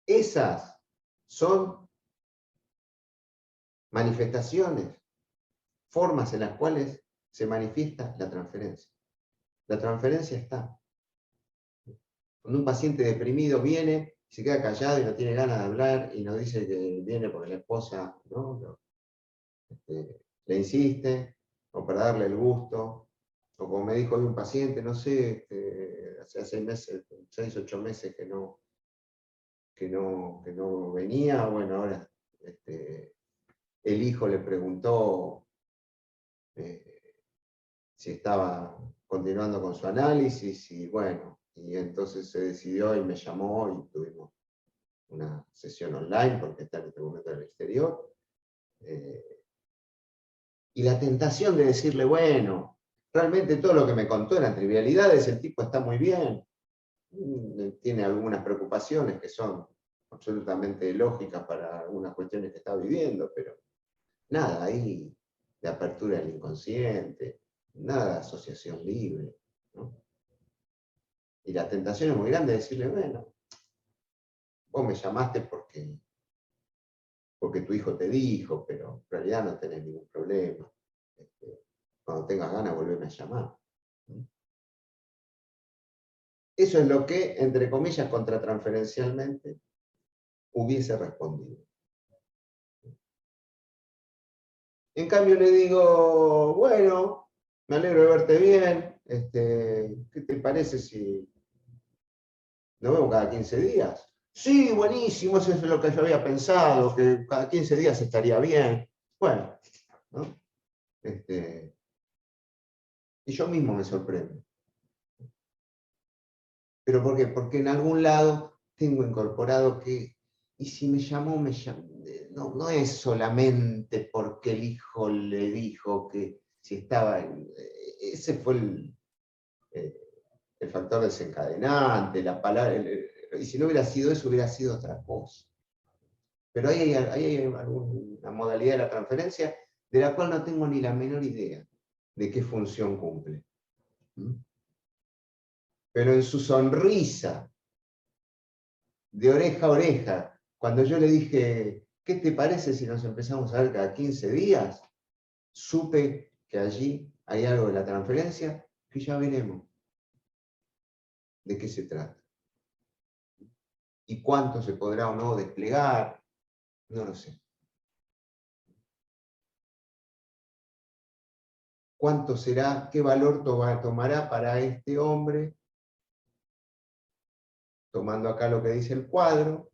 Esas son manifestaciones, formas en las cuales se manifiesta la transferencia. La transferencia está. Cuando un paciente deprimido viene, se queda callado y no tiene ganas de hablar y nos dice que viene porque la esposa, ¿no? Le insiste, o para darle el gusto, o como me dijo hoy un paciente, no sé, hace 6 meses, 6, 8 meses que no venía, bueno, ahora el hijo le preguntó si estaba continuando con su análisis y bueno, y entonces se decidió y me llamó y tuvimos una sesión online porque está en este momento en el exterior. Y la tentación de decirle, bueno, realmente todo lo que me contó eran trivialidades, el tipo está muy bien, tiene algunas preocupaciones que son absolutamente lógicas para algunas cuestiones que está viviendo, pero nada ahí de apertura del inconsciente, nada de asociación libre, ¿no? Y la tentación es muy grande de decirle, bueno, vos me llamaste porque tu hijo te dijo, pero en realidad no tenés ningún problema. Cuando tengas ganas, volveme a llamar. Eso es lo que, entre comillas, contratransferencialmente, hubiese respondido. En cambio le digo, bueno, me alegro de verte bien, ¿qué te parece si nos vemos cada 15 días? Sí, buenísimo, eso es lo que yo había pensado, que cada 15 días estaría bien. Bueno, ¿no? Y yo mismo me sorprendo. ¿Pero por qué? Porque en algún lado tengo incorporado que, y si me llamó, no es solamente porque el hijo le dijo que si estaba, ese fue el factor desencadenante, la palabra, y si no hubiera sido eso, hubiera sido otra cosa. Pero ahí hay alguna modalidad de la transferencia de la cual no tengo ni la menor idea de qué función cumple. Pero en su sonrisa, de oreja a oreja, cuando yo le dije, ¿qué te parece si nos empezamos a ver cada 15 días? Supe que allí hay algo de la transferencia que ya veremos de qué se trata. Y cuánto se podrá o no desplegar, no lo sé. ¿Cuánto será, qué valor tomará para este hombre, tomando acá lo que dice el cuadro,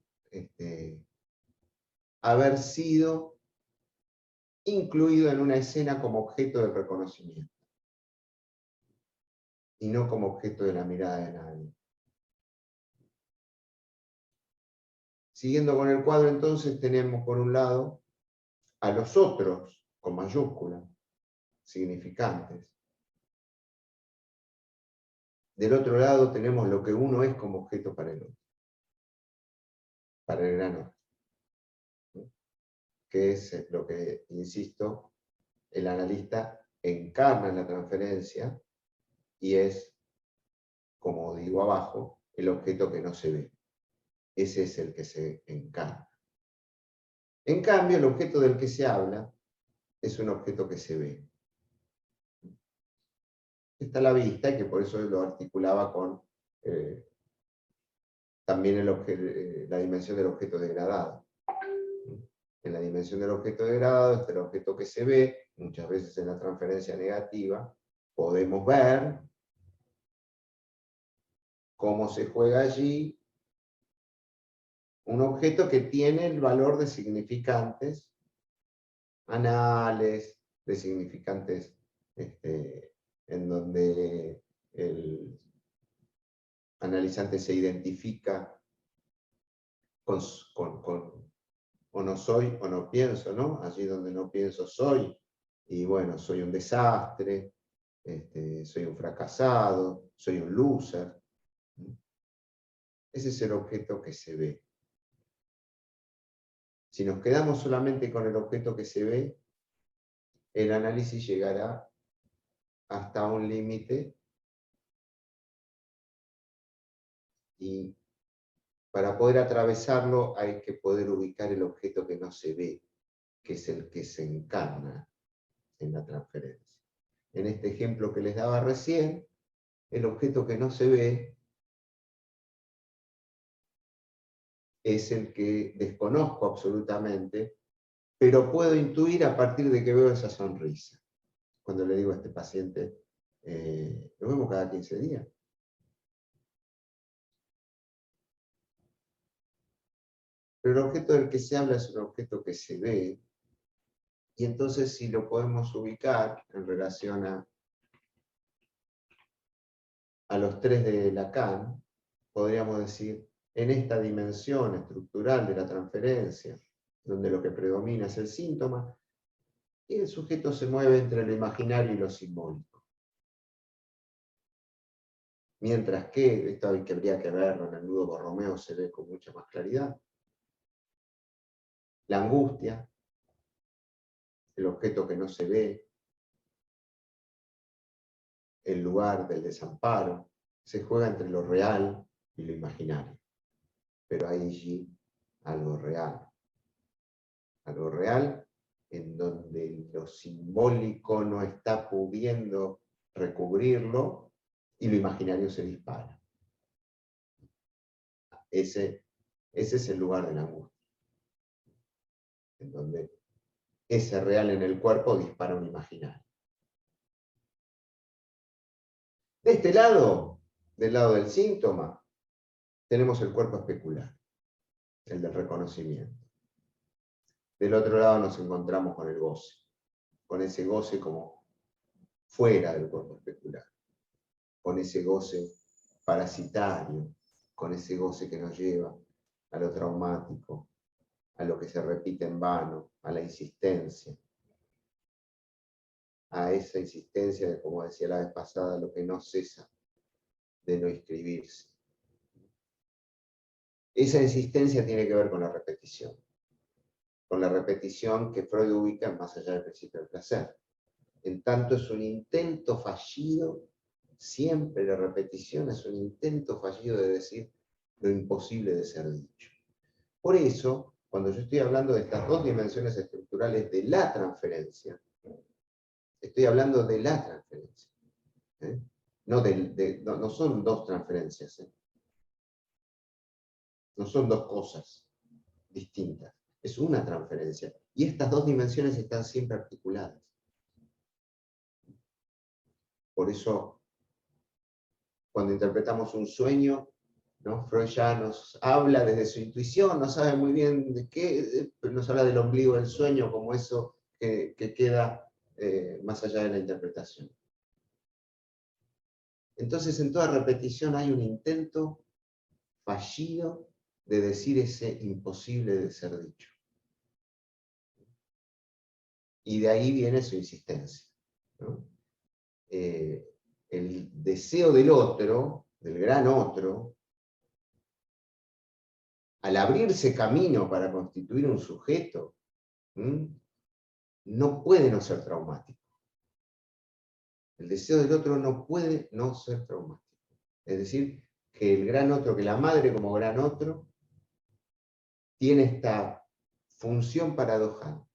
haber sido incluido en una escena como objeto de reconocimiento? y no como objeto de la mirada de nadie. Siguiendo con el cuadro, entonces, tenemos por un lado a los otros, con mayúscula, significantes. Del otro lado tenemos lo que uno es como objeto para el otro, para el gran otro, ¿no? Que es lo que, insisto, el analista encarna en la transferencia y es, como digo abajo, el objeto que no se ve. Ese es el que se encarna. En cambio, el objeto del que se habla es un objeto que se ve. Está a la vista, y que por eso lo articulaba con también la dimensión del objeto degradado. En la dimensión del objeto degradado está el objeto que se ve, muchas veces en la transferencia negativa, podemos ver cómo se juega allí un objeto que tiene el valor de significantes anales, de significantes en donde el analizante se identifica con o no soy o no pienso, ¿no? Allí donde no pienso soy, y bueno, soy un desastre, soy un fracasado, soy un loser. Ese es el objeto que se ve. Si nos quedamos solamente con el objeto que se ve, el análisis llegará hasta un límite y para poder atravesarlo hay que poder ubicar el objeto que no se ve, que es el que se encarna en la transferencia. En este ejemplo que les daba recién, el objeto que no se ve es el que desconozco absolutamente, pero puedo intuir a partir de que veo esa sonrisa. Cuando le digo a este paciente, lo vemos cada 15 días. Pero el objeto del que se habla es un objeto que se ve, y entonces si lo podemos ubicar en relación a los tres de Lacan, podríamos decir, en esta dimensión estructural de la transferencia, donde lo que predomina es el síntoma, y el sujeto se mueve entre lo imaginario y lo simbólico. Mientras que, esto habría que verlo, en el nudo Borromeo se ve con mucha más claridad, la angustia, el objeto que no se ve, el lugar del desamparo, se juega entre lo real y lo imaginario. Pero hay allí algo real en donde lo simbólico no está pudiendo recubrirlo y lo imaginario se dispara. Ese es el lugar de la angustia, en donde ese real en el cuerpo dispara un imaginario. De este lado, del lado del síntoma, tenemos el cuerpo especular, el del reconocimiento. Del otro lado nos encontramos con el goce, con ese goce como fuera del cuerpo especular, con ese goce parasitario, con ese goce que nos lleva a lo traumático, a lo que se repite en vano, a la insistencia, a esa insistencia de, como decía la vez pasada, lo que no cesa de no inscribirse. Esa insistencia tiene que ver con la repetición que Freud ubica más allá del principio del placer. En tanto es un intento fallido, siempre la repetición es un intento fallido de decir lo imposible de ser dicho. Por eso, cuando yo estoy hablando de estas dos dimensiones estructurales de la transferencia, estoy hablando de la transferencia. No son dos transferencias. No son dos cosas distintas. Es una transferencia. Y estas dos dimensiones están siempre articuladas. Por eso, cuando interpretamos un sueño, ¿no? Freud ya nos habla desde su intuición, no sabe muy bien de qué, pero nos habla del ombligo del sueño como eso que queda más allá de la interpretación. Entonces en toda repetición hay un intento fallido de decir ese imposible de ser dicho. Y de ahí viene su insistencia, ¿no? El deseo del otro, del gran otro, al abrirse camino para constituir un sujeto, no puede no ser traumático. El deseo del otro no puede no ser traumático. Es decir, que el gran otro, que la madre como gran otro, tiene esta función paradojal,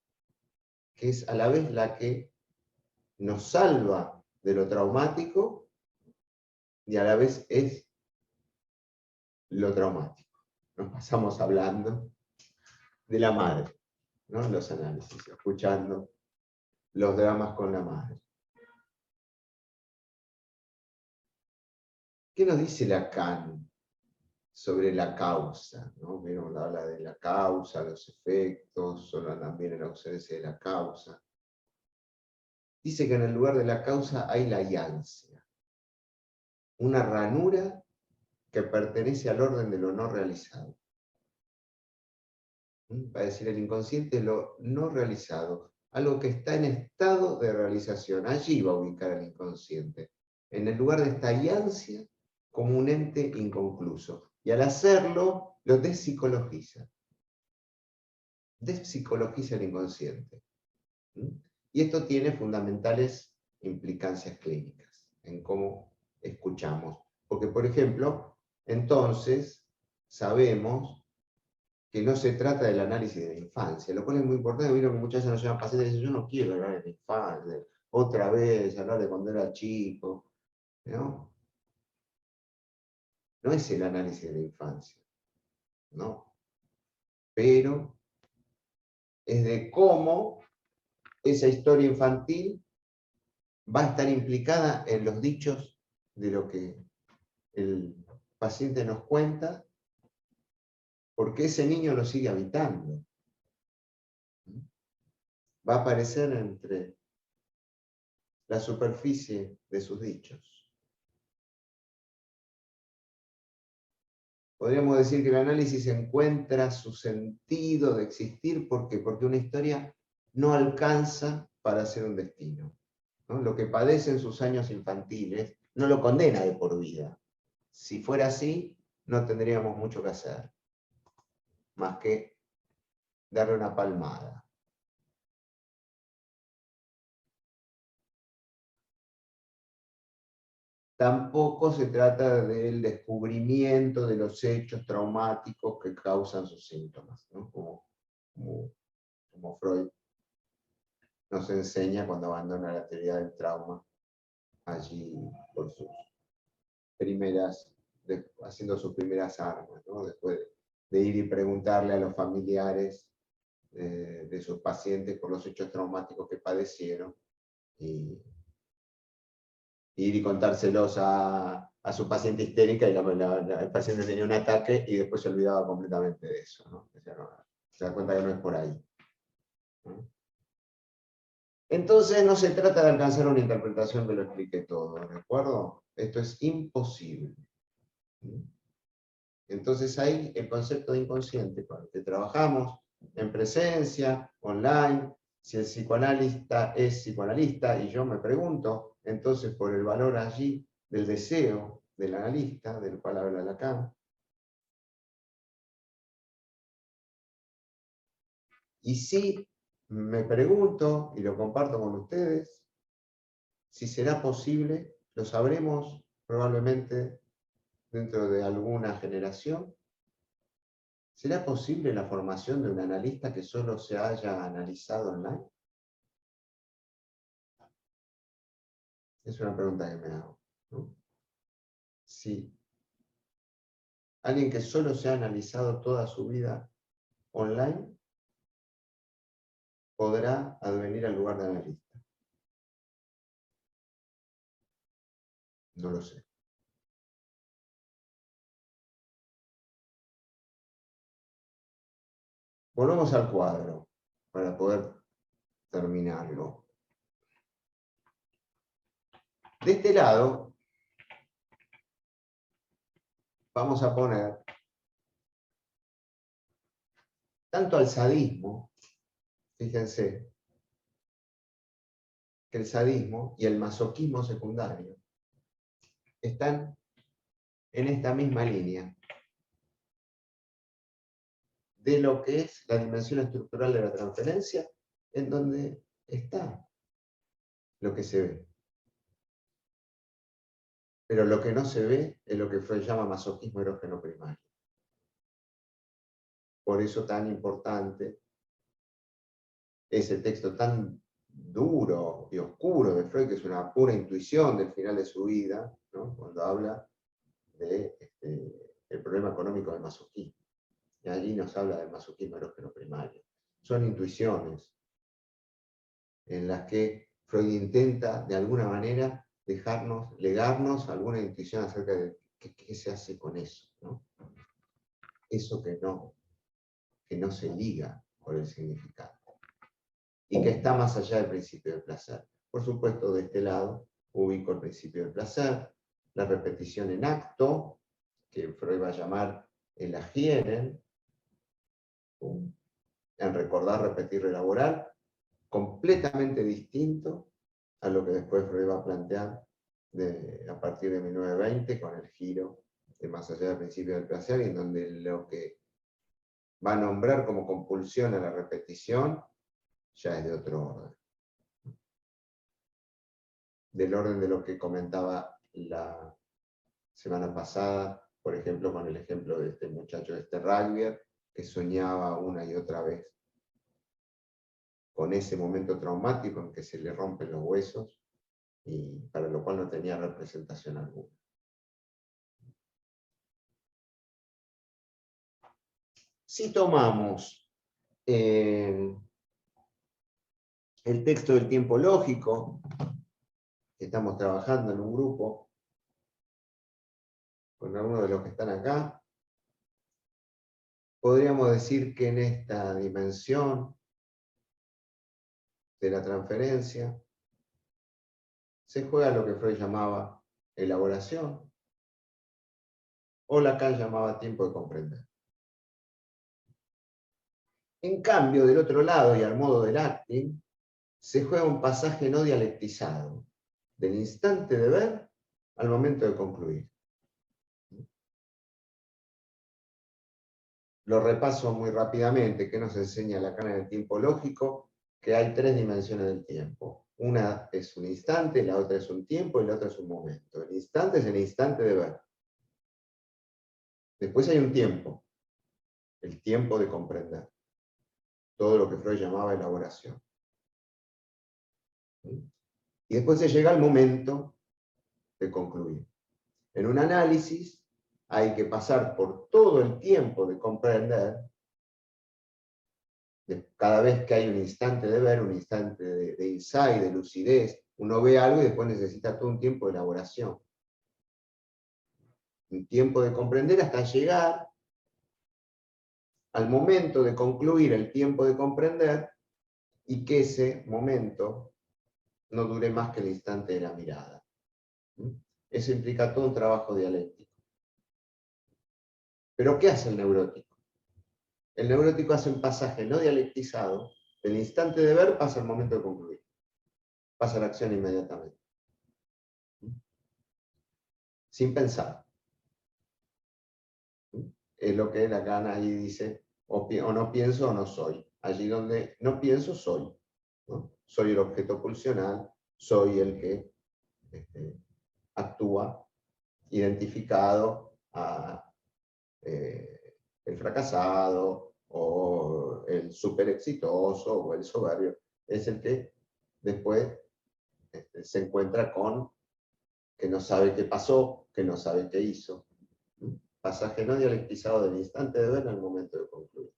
que es a la vez la que nos salva de lo traumático y a la vez es lo traumático. Nos pasamos hablando de la madre, ¿no? En los análisis, escuchando los dramas con la madre. ¿Qué nos dice Lacan sobre la causa? ¿No? Vieron, habla de la causa, los efectos, habla también en la ausencia de la causa. Dice que en el lugar de la causa hay la iancia, una ranura que pertenece al orden de lo no realizado. Va a decir el inconsciente lo no realizado, algo que está en estado de realización. Allí va a ubicar el inconsciente, en el lugar de esta iancia como un ente inconcluso. Y al hacerlo, lo despsicologiza. Despsicologiza el inconsciente. Y esto tiene fundamentales implicancias clínicas en cómo escuchamos. Porque, por ejemplo, entonces sabemos que no se trata del análisis de la infancia, lo cual es muy importante. Vieron que muchas veces nos llaman pacientes y dicen, yo no quiero hablar de la infancia, otra vez hablar de cuando era chico. ¿No? No es el análisis de la infancia, ¿no? Pero es de cómo esa historia infantil va a estar implicada en los dichos de lo que el paciente nos cuenta, porque ese niño lo sigue habitando. Va a aparecer entre la superficie de sus dichos. Podríamos decir que el análisis encuentra su sentido de existir porque una historia no alcanza para ser un destino, ¿no? Lo que padece en sus años infantiles no lo condena de por vida. Si fuera así, no tendríamos mucho que hacer, más que darle una palmada. Tampoco se trata del descubrimiento de los hechos traumáticos que causan sus síntomas, ¿no? Como Freud nos enseña cuando abandona la teoría del trauma, allí por sus haciendo sus primeras armas, ¿no? Después de ir y preguntarle a los familiares de sus pacientes por los hechos traumáticos que padecieron, y ir y contárselos a su paciente histérica, y el paciente tenía un ataque y después se olvidaba completamente de eso, ¿no? O sea, se da cuenta que no es por ahí, ¿no? Entonces no se trata de alcanzar una interpretación que lo explique todo, ¿de acuerdo? Esto es imposible. Entonces ahí el concepto de inconsciente, con el que trabajamos en presencia, online, si el psicoanalista es psicoanalista, y yo me pregunto, entonces por el valor allí del deseo del analista, del cual habla Lacan. Y si me pregunto, y lo comparto con ustedes, si será posible, lo sabremos probablemente dentro de alguna generación. ¿Será posible la formación de un analista que solo se haya analizado online? Es una pregunta que me hago, ¿no? Sí. Alguien que solo se ha analizado toda su vida online podrá advenir al lugar de analista. No lo sé. Volvamos al cuadro para poder terminarlo. De este lado vamos a poner tanto al sadismo, fíjense, que el sadismo y el masoquismo secundario están en esta misma línea de lo que es la dimensión estructural de la transferencia, en donde está lo que se ve. Pero lo que no se ve es lo que Freud llama masoquismo erógeno primario. Por eso tan importante ese texto tan duro y oscuro de Freud, que es una pura intuición del final de su vida, ¿no? Cuando habla de el problema económico del masoquismo. Y allí nos habla del masoquismo erógeno primario. Son intuiciones en las que Freud intenta, de alguna manera, legarnos alguna intuición acerca de qué se hace con eso, ¿no? Eso que no se liga por el significado. Y que está más allá del principio del placer. Por supuesto, de este lado, ubico el principio del placer, la repetición en acto, que Freud va a llamar el agieren, en recordar, repetir, elaborar, completamente distinto a lo que después Freud va a plantear a partir de 1920 con el giro de más allá del principio del placer, y en donde lo que va a nombrar como compulsión a la repetición ya es de otro orden. Del orden de lo que comentaba la semana pasada, por ejemplo, con el ejemplo de este muchacho, de este rugby, que soñaba una y otra vez con ese momento traumático en que se le rompen los huesos y para lo cual no tenía representación alguna. Si tomamos el texto del tiempo lógico, que estamos trabajando en un grupo con algunos de los que están acá, podríamos decir que en esta dimensión de la transferencia se juega lo que Freud llamaba elaboración, o Lacan llamaba tiempo de comprender. En cambio, del otro lado, y al modo del acting, se juega un pasaje no dialectizado, del instante de ver al momento de concluir. Lo repaso muy rápidamente. ¿Qué nos enseña Lacan en el tiempo lógico? Que hay tres dimensiones del tiempo. Una es un instante, la otra es un tiempo y la otra es un momento. El instante es el instante de ver. Después hay un tiempo, el tiempo de comprender. Todo lo que Freud llamaba elaboración. Y después se llega al momento de concluir. En un análisis hay que pasar por todo el tiempo de comprender. Cada vez que hay un instante de ver, un instante de insight, de lucidez, uno ve algo y después necesita todo un tiempo de elaboración. Un tiempo de comprender hasta llegar al momento de concluir el tiempo de comprender y que ese momento no dure más que el instante de la mirada. Eso implica todo un trabajo dialéctico. ¿Pero qué hace el neurótico? El neurótico hace un pasaje no dialectizado, del instante de ver pasa al momento de concluir. Pasa a la acción inmediatamente. Sin pensar. Es lo que Lacan ahí dice, o no pienso o no soy. Allí donde no pienso, soy. ¿No? Soy el objeto pulsional, soy el que actúa identificado a el fracasado, o el súper exitoso, o el soberbio. Es el que después se encuentra con que no sabe qué pasó, que no sabe qué hizo. Pasaje no dialectizado del instante de ver al momento de concluir.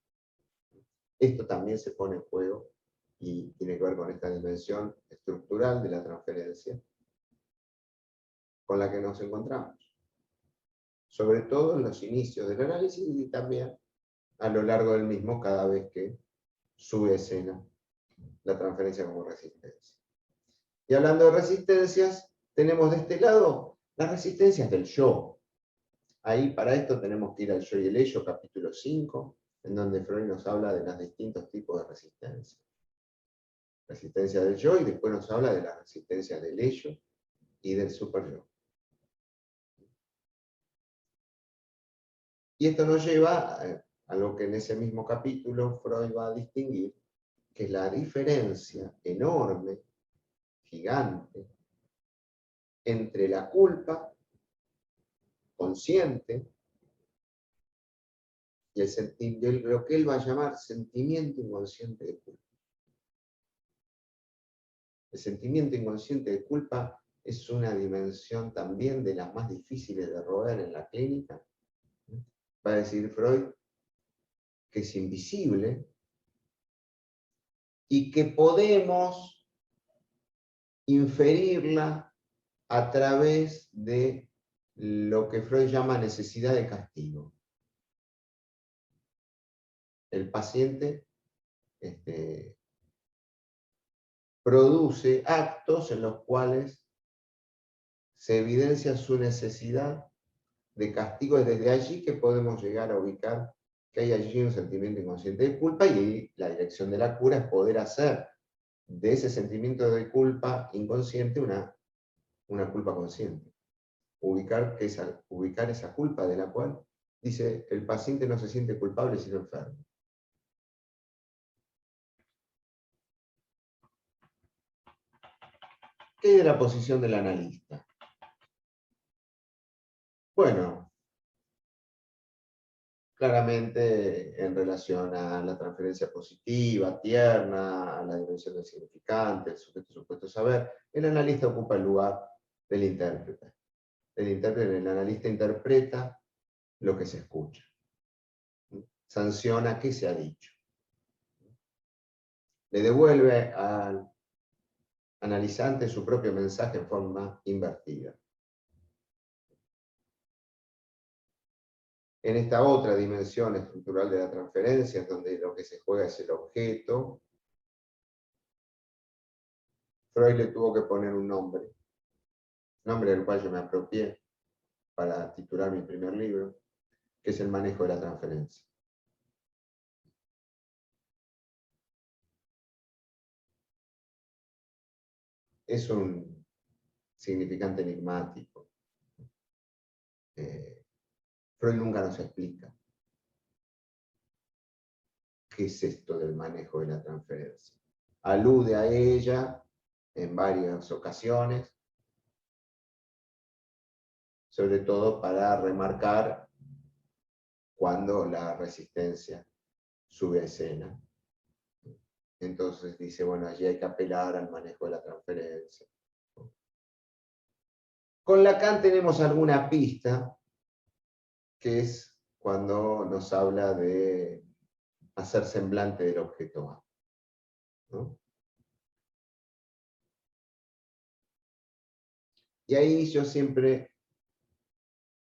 Esto también se pone en juego y tiene que ver con esta dimensión estructural de la transferencia con la que nos encontramos. Sobre todo en los inicios del análisis y también a lo largo del mismo cada vez que sube a escena la transferencia como resistencia. Y hablando de resistencias, tenemos de este lado las resistencias del yo. Ahí para esto tenemos que ir al Yo y el Ello, capítulo 5, en donde Freud nos habla de los distintos tipos de resistencia. Resistencia del yo, y después nos habla de la resistencia del ello y del superyo. Y esto nos lleva a lo que en ese mismo capítulo Freud va a distinguir, que es la diferencia enorme, gigante, entre la culpa consciente y lo que él va a llamar sentimiento inconsciente de culpa. El sentimiento inconsciente de culpa es una dimensión también de las más difíciles de roer en la clínica. Va a decir Freud que es invisible y que podemos inferirla a través de lo que Freud llama necesidad de castigo. El paciente produce actos en los cuales se evidencia su necesidad de castigo. Es desde allí que podemos llegar a ubicar que hay allí un sentimiento inconsciente de culpa, y la dirección de la cura es poder hacer de ese sentimiento de culpa inconsciente una culpa consciente. Ubicar esa culpa de la cual dice el paciente no se siente culpable sino enfermo. ¿Qué es de la posición del analista? Bueno, claramente en relación a la transferencia positiva, tierna, a la dimensión del significante, el sujeto supuesto saber, el analista ocupa el lugar del intérprete. El analista interpreta lo que se escucha. Sanciona qué se ha dicho. Le devuelve al analizante su propio mensaje en forma invertida. En esta otra dimensión estructural de la transferencia, donde lo que se juega es el objeto, Freud le tuvo que poner un nombre del cual yo me apropié para titular mi primer libro, que es el manejo de la transferencia. Es un significante enigmático. Freud nunca nos explica qué es esto del manejo de la transferencia. Alude a ella en varias ocasiones, sobre todo para remarcar cuando la resistencia sube a escena. Entonces dice, bueno, allí hay que apelar al manejo de la transferencia. Con Lacan tenemos alguna pista, que es cuando nos habla de hacer semblante del objeto A, ¿no? Y ahí yo siempre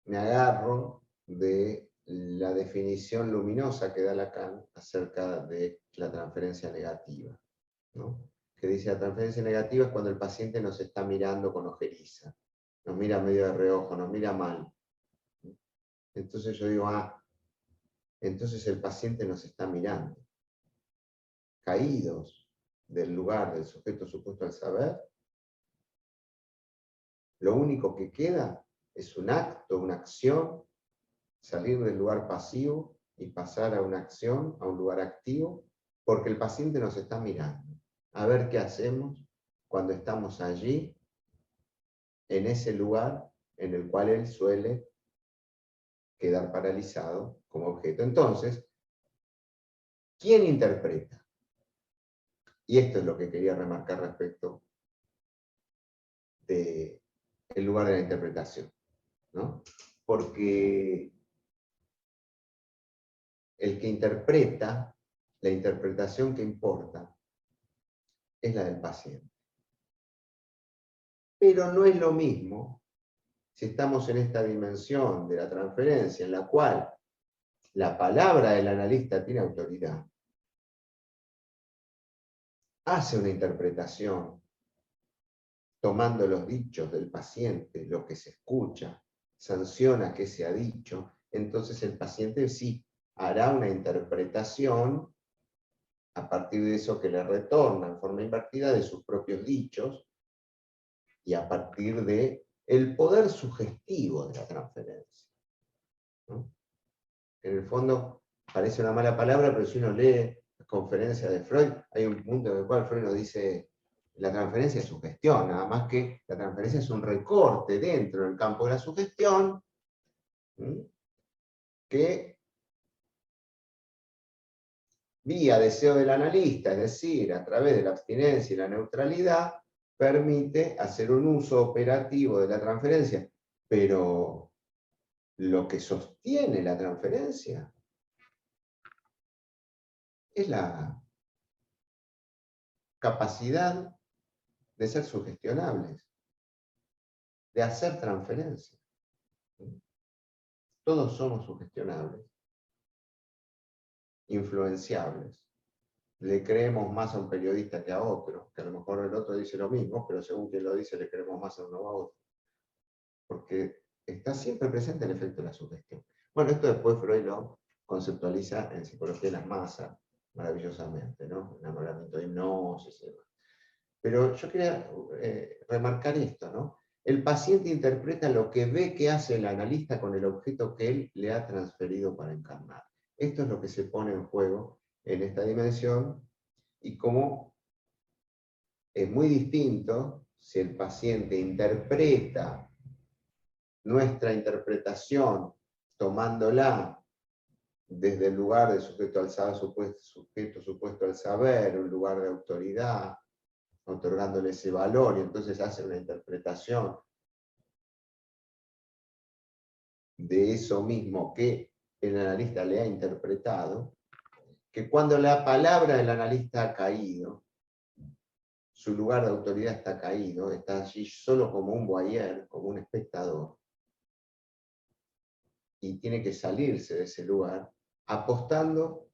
me agarro de la definición luminosa que da Lacan acerca de la transferencia negativa, ¿no? Que dice, la transferencia negativa es cuando el paciente nos está mirando con ojeriza, nos mira medio de reojo, nos mira mal. Entonces yo digo, entonces el paciente nos está mirando. Caídos del lugar del sujeto supuesto al saber, lo único que queda es un acto, una acción, salir del lugar pasivo y pasar a una acción, a un lugar activo, porque el paciente nos está mirando. A ver qué hacemos cuando estamos allí, en ese lugar en el cual él suele quedar paralizado como objeto. Entonces, ¿quién interpreta? Y esto es lo que quería remarcar respecto del lugar de la interpretación, ¿no? Porque el que interpreta, la interpretación que importa, es la del paciente. Pero no es lo mismo si estamos en esta dimensión de la transferencia en la cual la palabra del analista tiene autoridad, hace una interpretación tomando los dichos del paciente, lo que se escucha, sanciona qué se ha dicho, entonces el paciente sí hará una interpretación a partir de eso que le retorna en forma invertida de sus propios dichos y a partir de el poder sugestivo de la transferencia, ¿no? En el fondo parece una mala palabra, pero si uno lee las conferencias de Freud, hay un punto en el cual Freud nos dice la transferencia es sugestión, nada más que la transferencia es un recorte dentro del campo de la sugestión, ¿sí? Que vía deseo del analista, es decir, a través de la abstinencia y la neutralidad, permite hacer un uso operativo de la transferencia, pero lo que sostiene la transferencia es la capacidad de ser sugestionables, de hacer transferencia. Todos somos sugestionables, influenciables. Le creemos más a un periodista que a otro, que a lo mejor el otro dice lo mismo, pero según quien lo dice le creemos más a uno o a otro. Porque está siempre presente el efecto de la sugestión. Bueno, esto después Freud lo conceptualiza en psicología de las masas, maravillosamente, ¿no? Enamoramiento de hipnosis y demás. Pero yo quería remarcar esto, ¿no? El paciente interpreta lo que ve que hace el analista con el objeto que él le ha transferido para encarnar. Esto es lo que se pone en juego en esta dimensión y cómo es muy distinto si el paciente interpreta nuestra interpretación tomándola desde el lugar de sujeto al saber, sujeto supuesto al saber, un lugar de autoridad, otorgándole ese valor, y entonces hace una interpretación de eso mismo que el analista le ha interpretado, que cuando la palabra del analista ha caído, su lugar de autoridad está caído, está allí solo como un voyeur, como un espectador, y tiene que salirse de ese lugar, apostando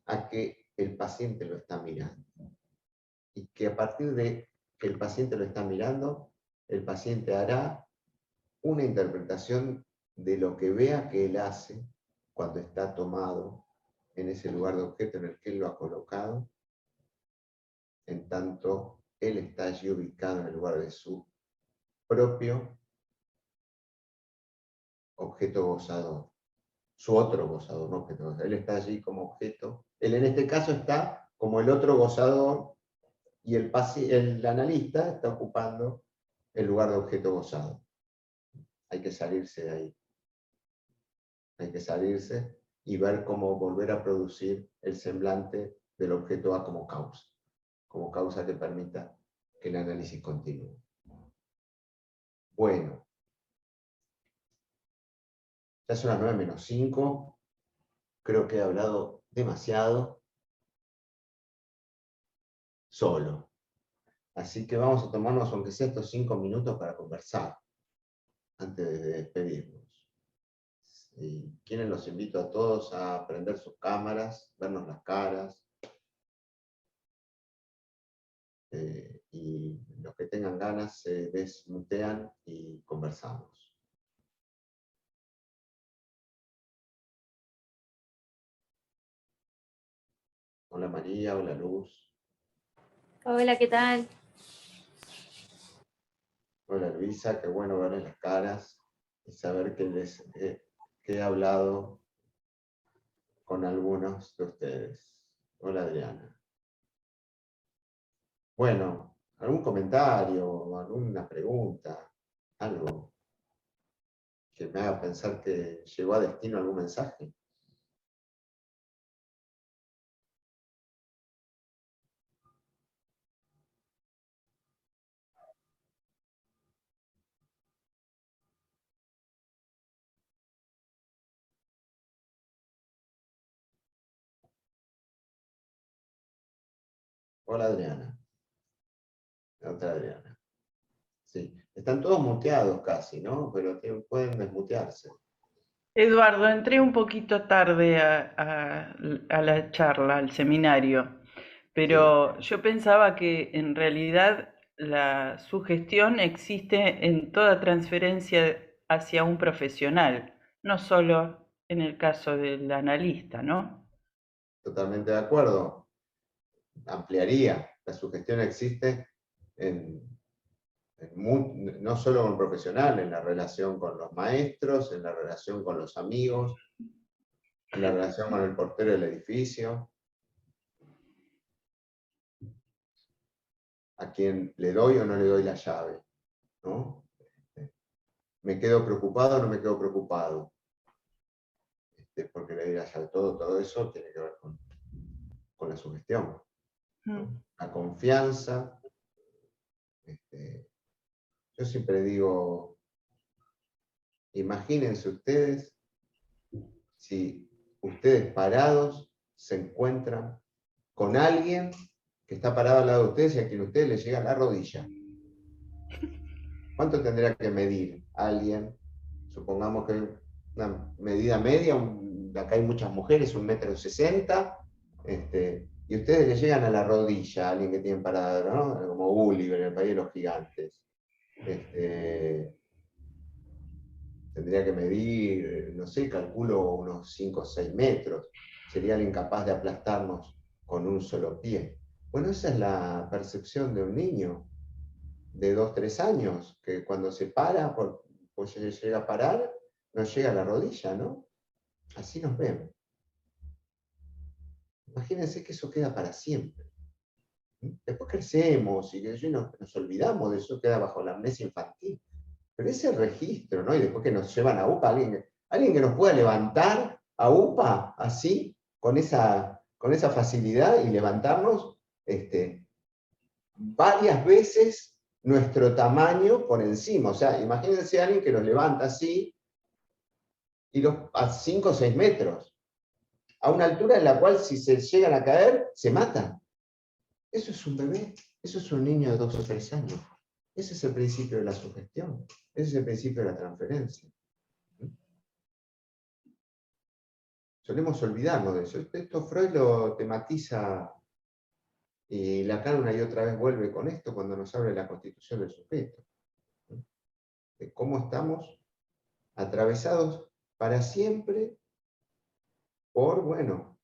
a que el paciente lo está mirando. Y que a partir de que el paciente lo está mirando, el paciente hará una interpretación de lo que vea que él hace cuando está tomado en ese lugar de objeto en el que él lo ha colocado, en tanto él está allí ubicado en el lugar de su propio objeto gozador, su otro gozador, no objeto gozador. Él está allí como objeto, él en este caso está como el otro gozador y el analista está ocupando el lugar de objeto gozado. Hay que salirse de ahí. Hay que salirse y ver cómo volver a producir el semblante del objeto A como causa que permita que el análisis continúe. Bueno, ya son las 9:05, creo que he hablado demasiado solo. Así que vamos a tomarnos, aunque sea estos 5 minutos, para conversar antes de despedirnos. Si quieren, los invito a todos a prender sus cámaras, vernos las caras, y los que tengan ganas se desmutean y conversamos. Hola María, hola Luz. Hola, ¿qué tal? Hola Luisa, qué bueno verles las caras y saber que he hablado con algunos de ustedes. Hola Adriana. Bueno, algún comentario, alguna pregunta, algo que me haga pensar que llegó a destino algún mensaje. Hola Adriana, la otra Adriana. Sí, están todos muteados casi, ¿no? Pero pueden desmutearse. Eduardo, entré un poquito tarde a la charla, al seminario, Sí. pero yo pensaba que en realidad la sugestión existe en toda transferencia hacia un profesional, no solo en el caso del analista, ¿no? Totalmente de acuerdo. Ampliaría. La sugestión existe no solo con el profesional, en la relación con los maestros, en la relación con los amigos, en la relación con el portero del edificio, a quien le doy o no le doy la llave, ¿no? ¿Me quedo preocupado o no me quedo preocupado? Porque le doy la llave. Todo eso tiene que ver con la sugestión, ¿no? La confianza. Yo siempre digo, imagínense ustedes si ustedes parados se encuentran con alguien que está parado al lado de ustedes y a quien ustedes le llega a la rodilla. ¿Cuánto tendrá que medir alguien? Supongamos que una medida media, acá hay muchas mujeres, 1,60 m, y ustedes le llegan a la rodilla a alguien que tiene parado, ¿no? Como Gulliver en el País de los Gigantes. Tendría que medir, no sé, calculo unos 5 o 6 metros. Sería alguien capaz de aplastarnos con un solo pie. Bueno, esa es la percepción de un niño de 2, 3 años, que cuando se para, pues llega a parar, nos llega a la rodilla, ¿no? Así nos vemos. Imagínense que eso queda para siempre. Después crecemos y nos olvidamos de eso, queda bajo la amnesia infantil. Pero ese registro, ¿no? Y después que nos llevan a UPA, alguien que nos pueda levantar a UPA así, con esa facilidad y levantarnos varias veces nuestro tamaño por encima. O sea, imagínense a alguien que nos levanta así y a 5 o 6 metros, a una altura en la cual si se llegan a caer, se matan. Eso es un bebé, eso es un niño de 2 o 3 años. Ese es el principio de la sugestión, ese es el principio de la transferencia. Solemos olvidarnos de eso. Esto Freud lo tematiza y Lacan una y otra vez vuelve con esto cuando nos habla de la constitución del sujeto. De cómo estamos atravesados para siempre por, bueno,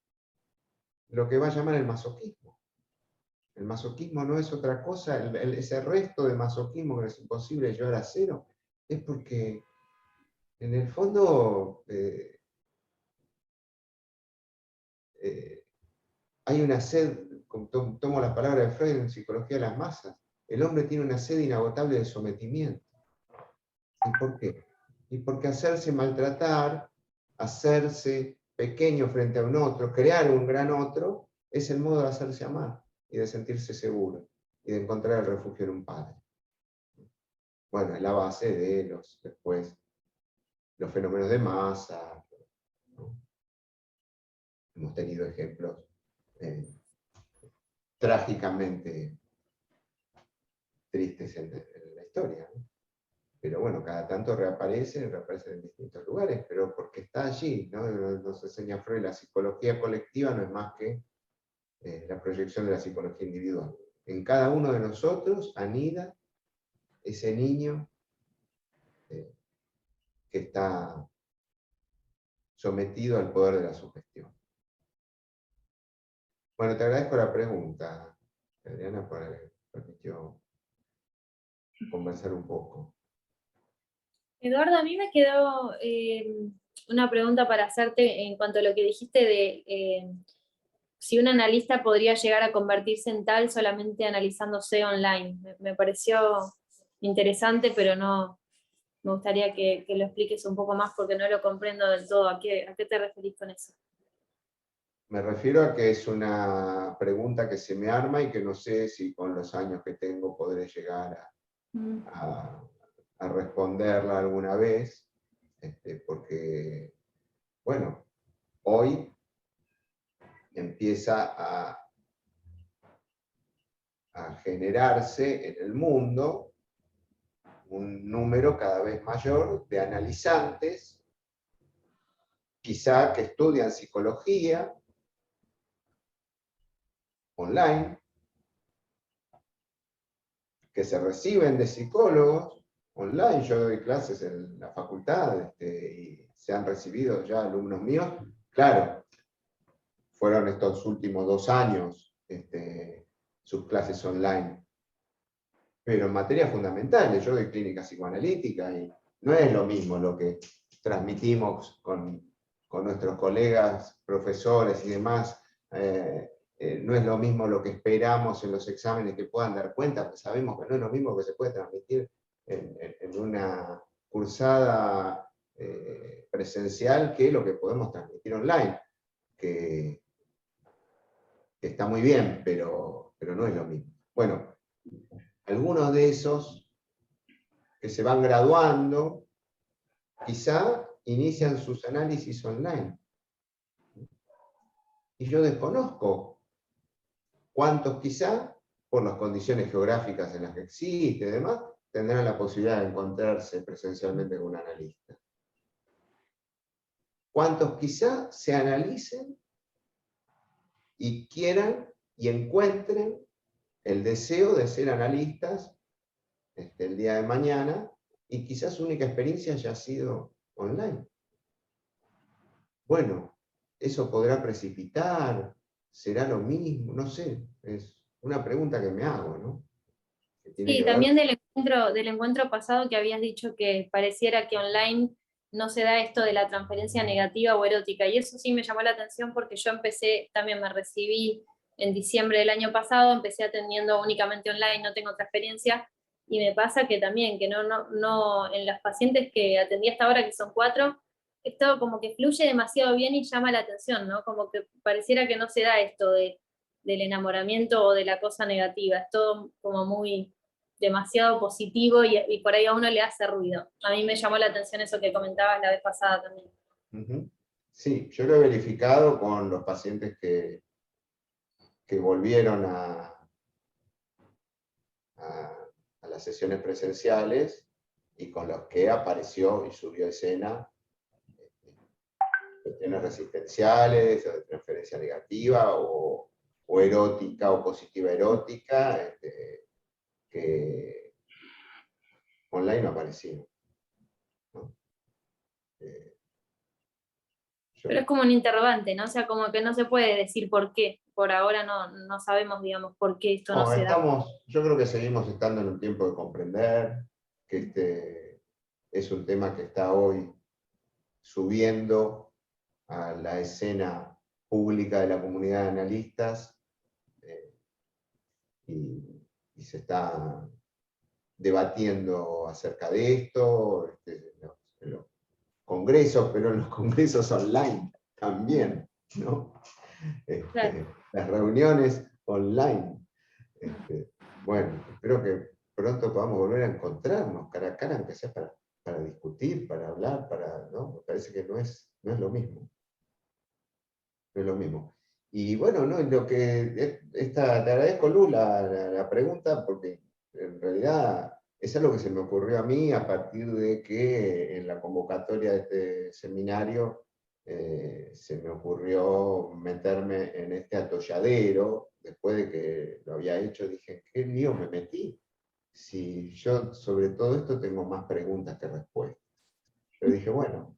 lo que va a llamar el masoquismo. El masoquismo no es otra cosa, ese resto de masoquismo que es imposible llevar a cero, es porque en el fondo hay una sed, tomo las palabras de Freud en Psicología de las Masas, el hombre tiene una sed inagotable de sometimiento. ¿Y por qué? Y porque hacerse maltratar, hacerse pequeño frente a un otro, crear un gran otro, es el modo de hacerse amar y de sentirse seguro y de encontrar el refugio en un padre. Bueno, es la base de después los fenómenos de masa, ¿no? Hemos tenido ejemplos trágicamente tristes en la historia, ¿no? Pero bueno, cada tanto reaparecen en distintos lugares, pero porque está allí, ¿no? Nos enseña Freud, la psicología colectiva no es más que la proyección de la psicología individual. En cada uno de nosotros anida ese niño que está sometido al poder de la sugestión. Bueno, te agradezco la pregunta, Adriana, por haber permitido conversar un poco. Eduardo, a mí me quedó una pregunta para hacerte en cuanto a lo que dijiste de si un analista podría llegar a convertirse en tal solamente analizándose online. Me pareció interesante, pero no, me gustaría que lo expliques un poco más porque no lo comprendo del todo. ¿A qué te referís con eso? Me refiero a que es una pregunta que se me arma y que no sé si con los años que tengo podré llegar a responderla alguna vez, porque, bueno, hoy empieza a generarse en el mundo un número cada vez mayor de analizantes, quizá que estudian psicología online, que se reciben de psicólogos online. Yo doy clases en la facultad y se han recibido ya alumnos míos. Claro, fueron estos últimos 2 años sus clases online. Pero en materias fundamentales, yo doy clínica psicoanalítica y no es lo mismo lo que transmitimos con nuestros colegas, profesores y demás. No es lo mismo lo que esperamos en los exámenes que puedan dar cuenta, porque sabemos que no es lo mismo que se puede transmitir en una cursada presencial que lo que podemos transmitir online, que está muy bien, pero no es lo mismo. Bueno, algunos de esos que se van graduando, quizá inician sus análisis online. Y yo desconozco cuántos quizá, por las condiciones geográficas en las que existe y demás, tendrán la posibilidad de encontrarse presencialmente con un analista. Cuántos quizá se analicen y quieran y encuentren el deseo de ser analistas el día de mañana, y quizás su única experiencia haya sido online. Bueno, eso podrá precipitar, será lo mismo, no sé, es una pregunta que me hago, ¿no? Que tiene Sí, que ver. también del encuentro pasado que habías dicho que pareciera que online no se da esto de la transferencia negativa o erótica, y eso sí me llamó la atención porque yo empecé, también me recibí en diciembre del año pasado, empecé atendiendo únicamente online, no tengo otra experiencia, y me pasa que también, que no, en las pacientes que atendí hasta ahora, que son 4, esto como que fluye demasiado bien y llama la atención, ¿no? Como que pareciera que no se da esto del enamoramiento o de la cosa negativa, es todo como muy demasiado positivo y por ahí a uno le hace ruido. A mí me llamó la atención eso que comentabas la vez pasada también. Sí, yo lo he verificado con los pacientes que volvieron a las sesiones presenciales y con los que apareció y subió a escena cuestiones resistenciales o de transferencia negativa o erótica o positiva erótica, que online no aparecieron, ¿no? Pero es como un interrogante, ¿no? O sea, como que no se puede decir por qué. Por ahora no sabemos, digamos, por qué esto no se da. Yo creo que seguimos estando en un tiempo de comprender que este es un tema que está hoy subiendo a la escena pública de la comunidad de analistas, y se está debatiendo acerca de esto en los congresos, pero en los congresos online también, ¿no? Claro. Las reuniones online. Bueno, espero que pronto podamos volver a encontrarnos cara a cara, aunque sea para discutir, para hablar, ¿no? Me parece que no es lo mismo. No es lo mismo. Y bueno, ¿no? Lo que te agradezco, Luz, la pregunta, porque en realidad es algo que se me ocurrió a mí a partir de que en la convocatoria de este seminario se me ocurrió meterme en este atolladero. Después de que lo había hecho, dije, ¿qué lío me metí? Si yo sobre todo esto tengo más preguntas que respuestas. Pero dije, bueno,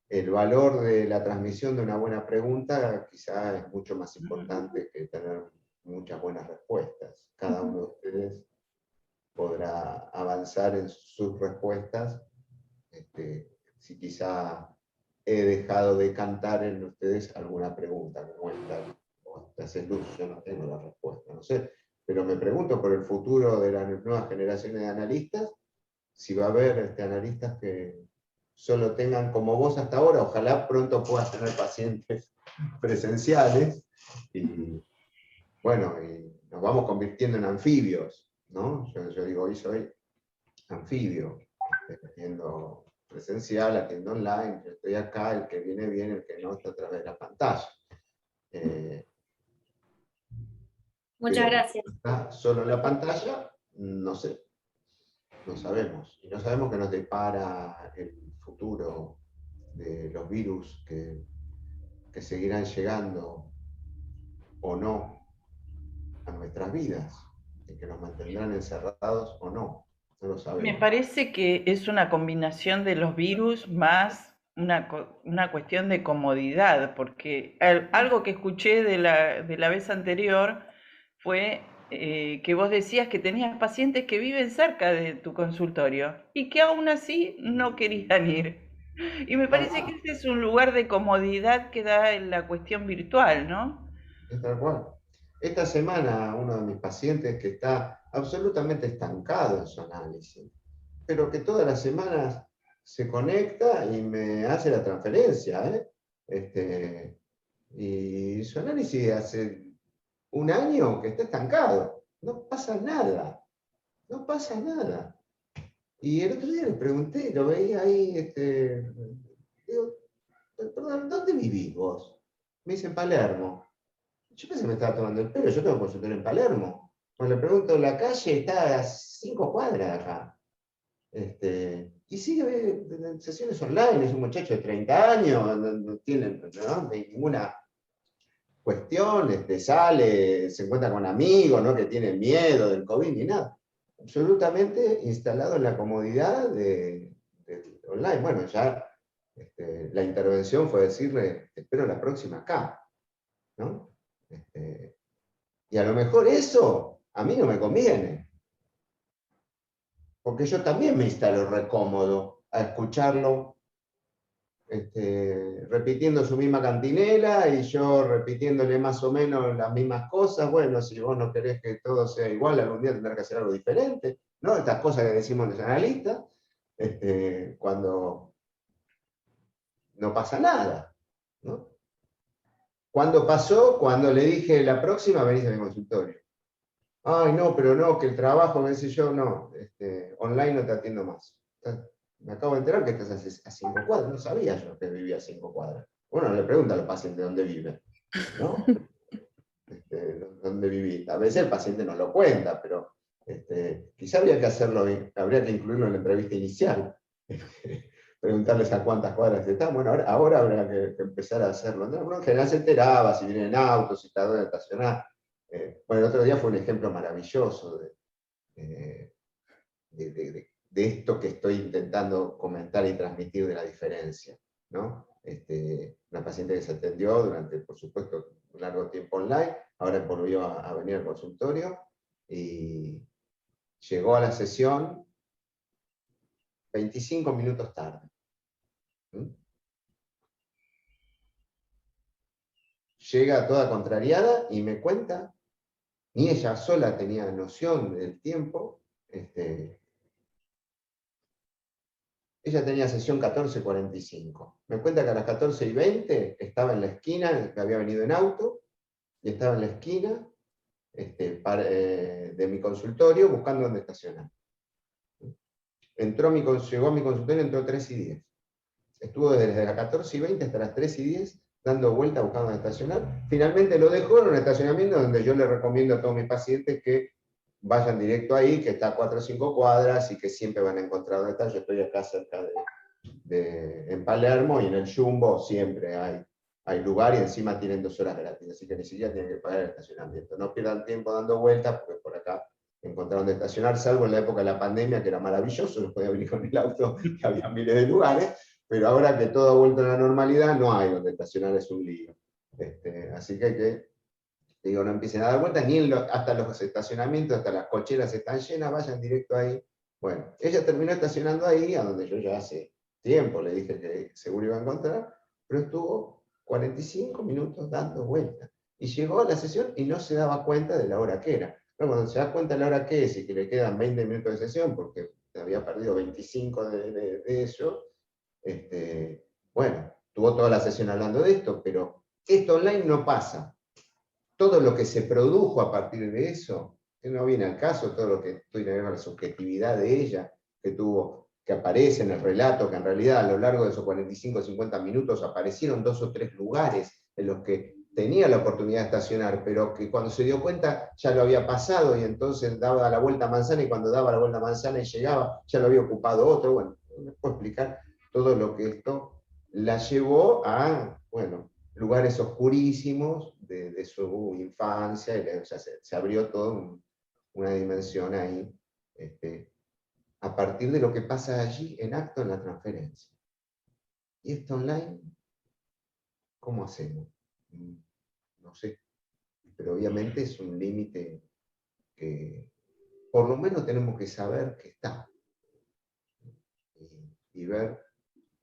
el valor de la transmisión de una buena pregunta quizá es mucho más importante que tener muchas buenas respuestas. Cada uno de ustedes podrá avanzar en sus respuestas. Si quizá he dejado de cantar en ustedes alguna pregunta, me cuentan, o te haces luz, yo no tengo la respuesta, no sé. Pero me pregunto por el futuro de las nuevas generaciones de analistas, si va a haber analistas que solo tengan como vos hasta ahora, ojalá pronto puedas tener pacientes presenciales, y bueno, y nos vamos convirtiendo en anfibios, ¿no? Yo digo, hoy soy anfibio, atiendo presencial, atiendo online, yo estoy acá, el que viene bien, el que no está a través de la pantalla. Muchas Pero gracias. está solo en la pantalla, no sé, no sabemos. Y no sabemos qué nos depara el futuro de los virus que seguirán llegando o no a nuestras vidas. que nos mantendrán encerrados o no. No lo Me sabemos. parece que es una combinación de los virus más una cuestión de comodidad, porque algo que escuché de la vez anterior fue que vos decías que tenías pacientes que viven cerca de tu consultorio y que aún así no querían ir. Y me Tal parece que cual, ese es un lugar de comodidad que da en la cuestión virtual, ¿no? es tal cual. Esta semana uno de mis pacientes que está absolutamente estancado en su análisis, pero que todas las semanas se conecta y me hace la transferencia, ¿eh? Y su análisis hace un año que está estancado. No pasa nada, no pasa nada. Y el otro día le pregunté, lo veía ahí, digo, perdón, ¿dónde vivís vos? Me dice en Palermo. Yo pensé que me estaba tomando el pelo, yo tengo consultorio en Palermo. Cuando le pregunto, la calle está a 5 cuadras de acá. Y sigue en sesiones online, es un muchacho de 30 años, no tiene ninguna cuestión, sale, se encuentra con amigos, no que tiene miedo del COVID ni nada. Absolutamente instalado en la comodidad de online. Bueno, ya la intervención fue decirle, te espero la próxima acá, ¿no? Y a lo mejor eso a mí no me conviene, porque yo también me instalo recómodo a escucharlo repitiendo su misma cantinela y yo repitiéndole más o menos las mismas cosas. Bueno, si vos no querés que todo sea igual, algún día tendrás que hacer algo diferente, ¿no? Estas cosas que decimos los analistas, cuando no pasa nada, ¿no? ¿Cuándo pasó? Cuando le dije, la próxima venís a mi consultorio. Ay, no, pero no, que el trabajo, qué sé yo, no, online no te atiendo más. Me acabo de enterar que estás a 5 cuadras, no sabía yo que vivía a 5 cuadras. Bueno, le pregunta al paciente dónde vive, ¿no? Dónde viví. A veces el paciente no lo cuenta, pero quizá habría que hacerlo, habría que incluirlo en la entrevista inicial. Preguntarles a cuántas cuadras están. Bueno, ahora habrá que empezar a hacerlo. ¿No? Bueno, en general se enteraba si vienen en auto, si está donde estacionar. Bueno, el otro día fue un ejemplo maravilloso eh, de esto que estoy intentando comentar y transmitir de la diferencia, ¿no? Una paciente que se atendió durante, por supuesto, un largo tiempo online, ahora volvió a venir al consultorio y llegó a la sesión 25 minutos tarde. ¿Mm? Llega toda contrariada y me cuenta, ni ella sola tenía noción del tiempo, ella tenía sesión 14:45. Me cuenta que a las 14:20 estaba en la esquina, que había venido en auto, y estaba en la esquina de mi consultorio buscando dónde estacionar. Llegó a mi consultorio, entró 3:10. Estuvo desde las 14:20 hasta las 3:10 dando vuelta buscando dónde estacionar. Finalmente lo dejó en un estacionamiento donde yo le recomiendo a todos mis pacientes que vayan directo ahí, que está a 4 o 5 cuadras y que siempre van a encontrar dónde está. Yo estoy acá cerca en Palermo y en el Jumbo siempre hay lugar y encima tienen 2 horas gratis, así que ni siquiera tienen que pagar el estacionamiento. No pierdan tiempo dando vueltas porque por acá encontraron de estacionar, salvo en la época de la pandemia, que era maravilloso, no podía venir con el auto, que había miles de lugares, pero ahora que todo ha vuelto a la normalidad, no hay donde estacionar, es un lío. Así que digo, no empiecen a dar vueltas, ni hasta los estacionamientos, hasta las cocheras están llenas, vayan directo ahí. Bueno, ella terminó estacionando ahí, a donde yo ya hace tiempo le dije que seguro iba a encontrar, pero estuvo 45 minutos dando vueltas. Y llegó a la sesión y no se daba cuenta de la hora que era. Pero cuando se da cuenta de la hora que es y que le quedan 20 minutos de sesión, porque había perdido 25 de eso, bueno, tuvo toda la sesión hablando de esto, pero esto online no pasa. Todo lo que se produjo a partir de eso, que no viene al caso, todo lo que estoy viendo la subjetividad de ella, que aparece en el relato, que en realidad a lo largo de esos 45 o 50 minutos aparecieron 2 o 3 lugares en los que tenía la oportunidad de estacionar, pero que cuando se dio cuenta ya lo había pasado y entonces daba la vuelta a manzana y cuando daba la vuelta a manzana y llegaba ya lo había ocupado otro. Bueno, no les puedo explicar todo lo que esto la llevó a, bueno, lugares oscurísimos de su infancia, y se abrió todo una dimensión ahí, a partir de lo que pasa allí en acto en la transferencia. ¿Y esto online? ¿Cómo hacemos? No sé, pero obviamente es un límite que por lo menos tenemos que saber que está. Y ver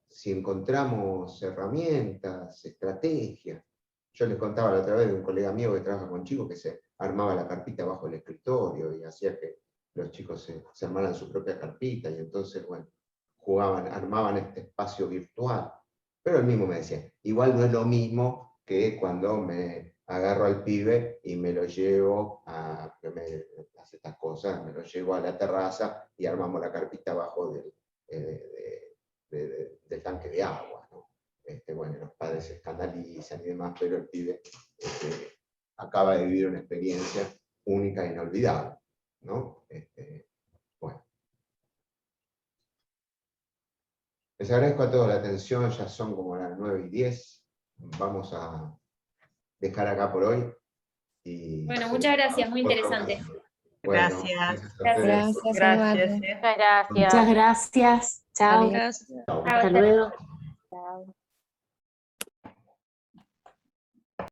si encontramos herramientas, estrategias. Yo les contaba la otra vez de un colega mío que trabaja con chicos que se armaba la carpita bajo el escritorio y hacía que los chicos se armaran su propia carpita y entonces, bueno, jugaban, armaban este espacio virtual. Pero él mismo me decía, igual no es lo mismo que cuando me agarro al pibe y me lo llevo a, que me hace estas cosas, me lo llevo a la terraza y armamos la carpita abajo del tanque de agua, ¿no? Bueno, los padres se escandalizan y demás, pero el pibe acaba de vivir una experiencia única e inolvidable, ¿no? Bueno. Les agradezco a todos la atención, ya son como las 9:10. Vamos a dejar acá por hoy. Y bueno, muchas gracias, muy interesante. Bueno, Gracias. gracias a ustedes. Gracias. Muchas gracias. Muchas gracias. Chao. Gracias. Chao. Hasta luego.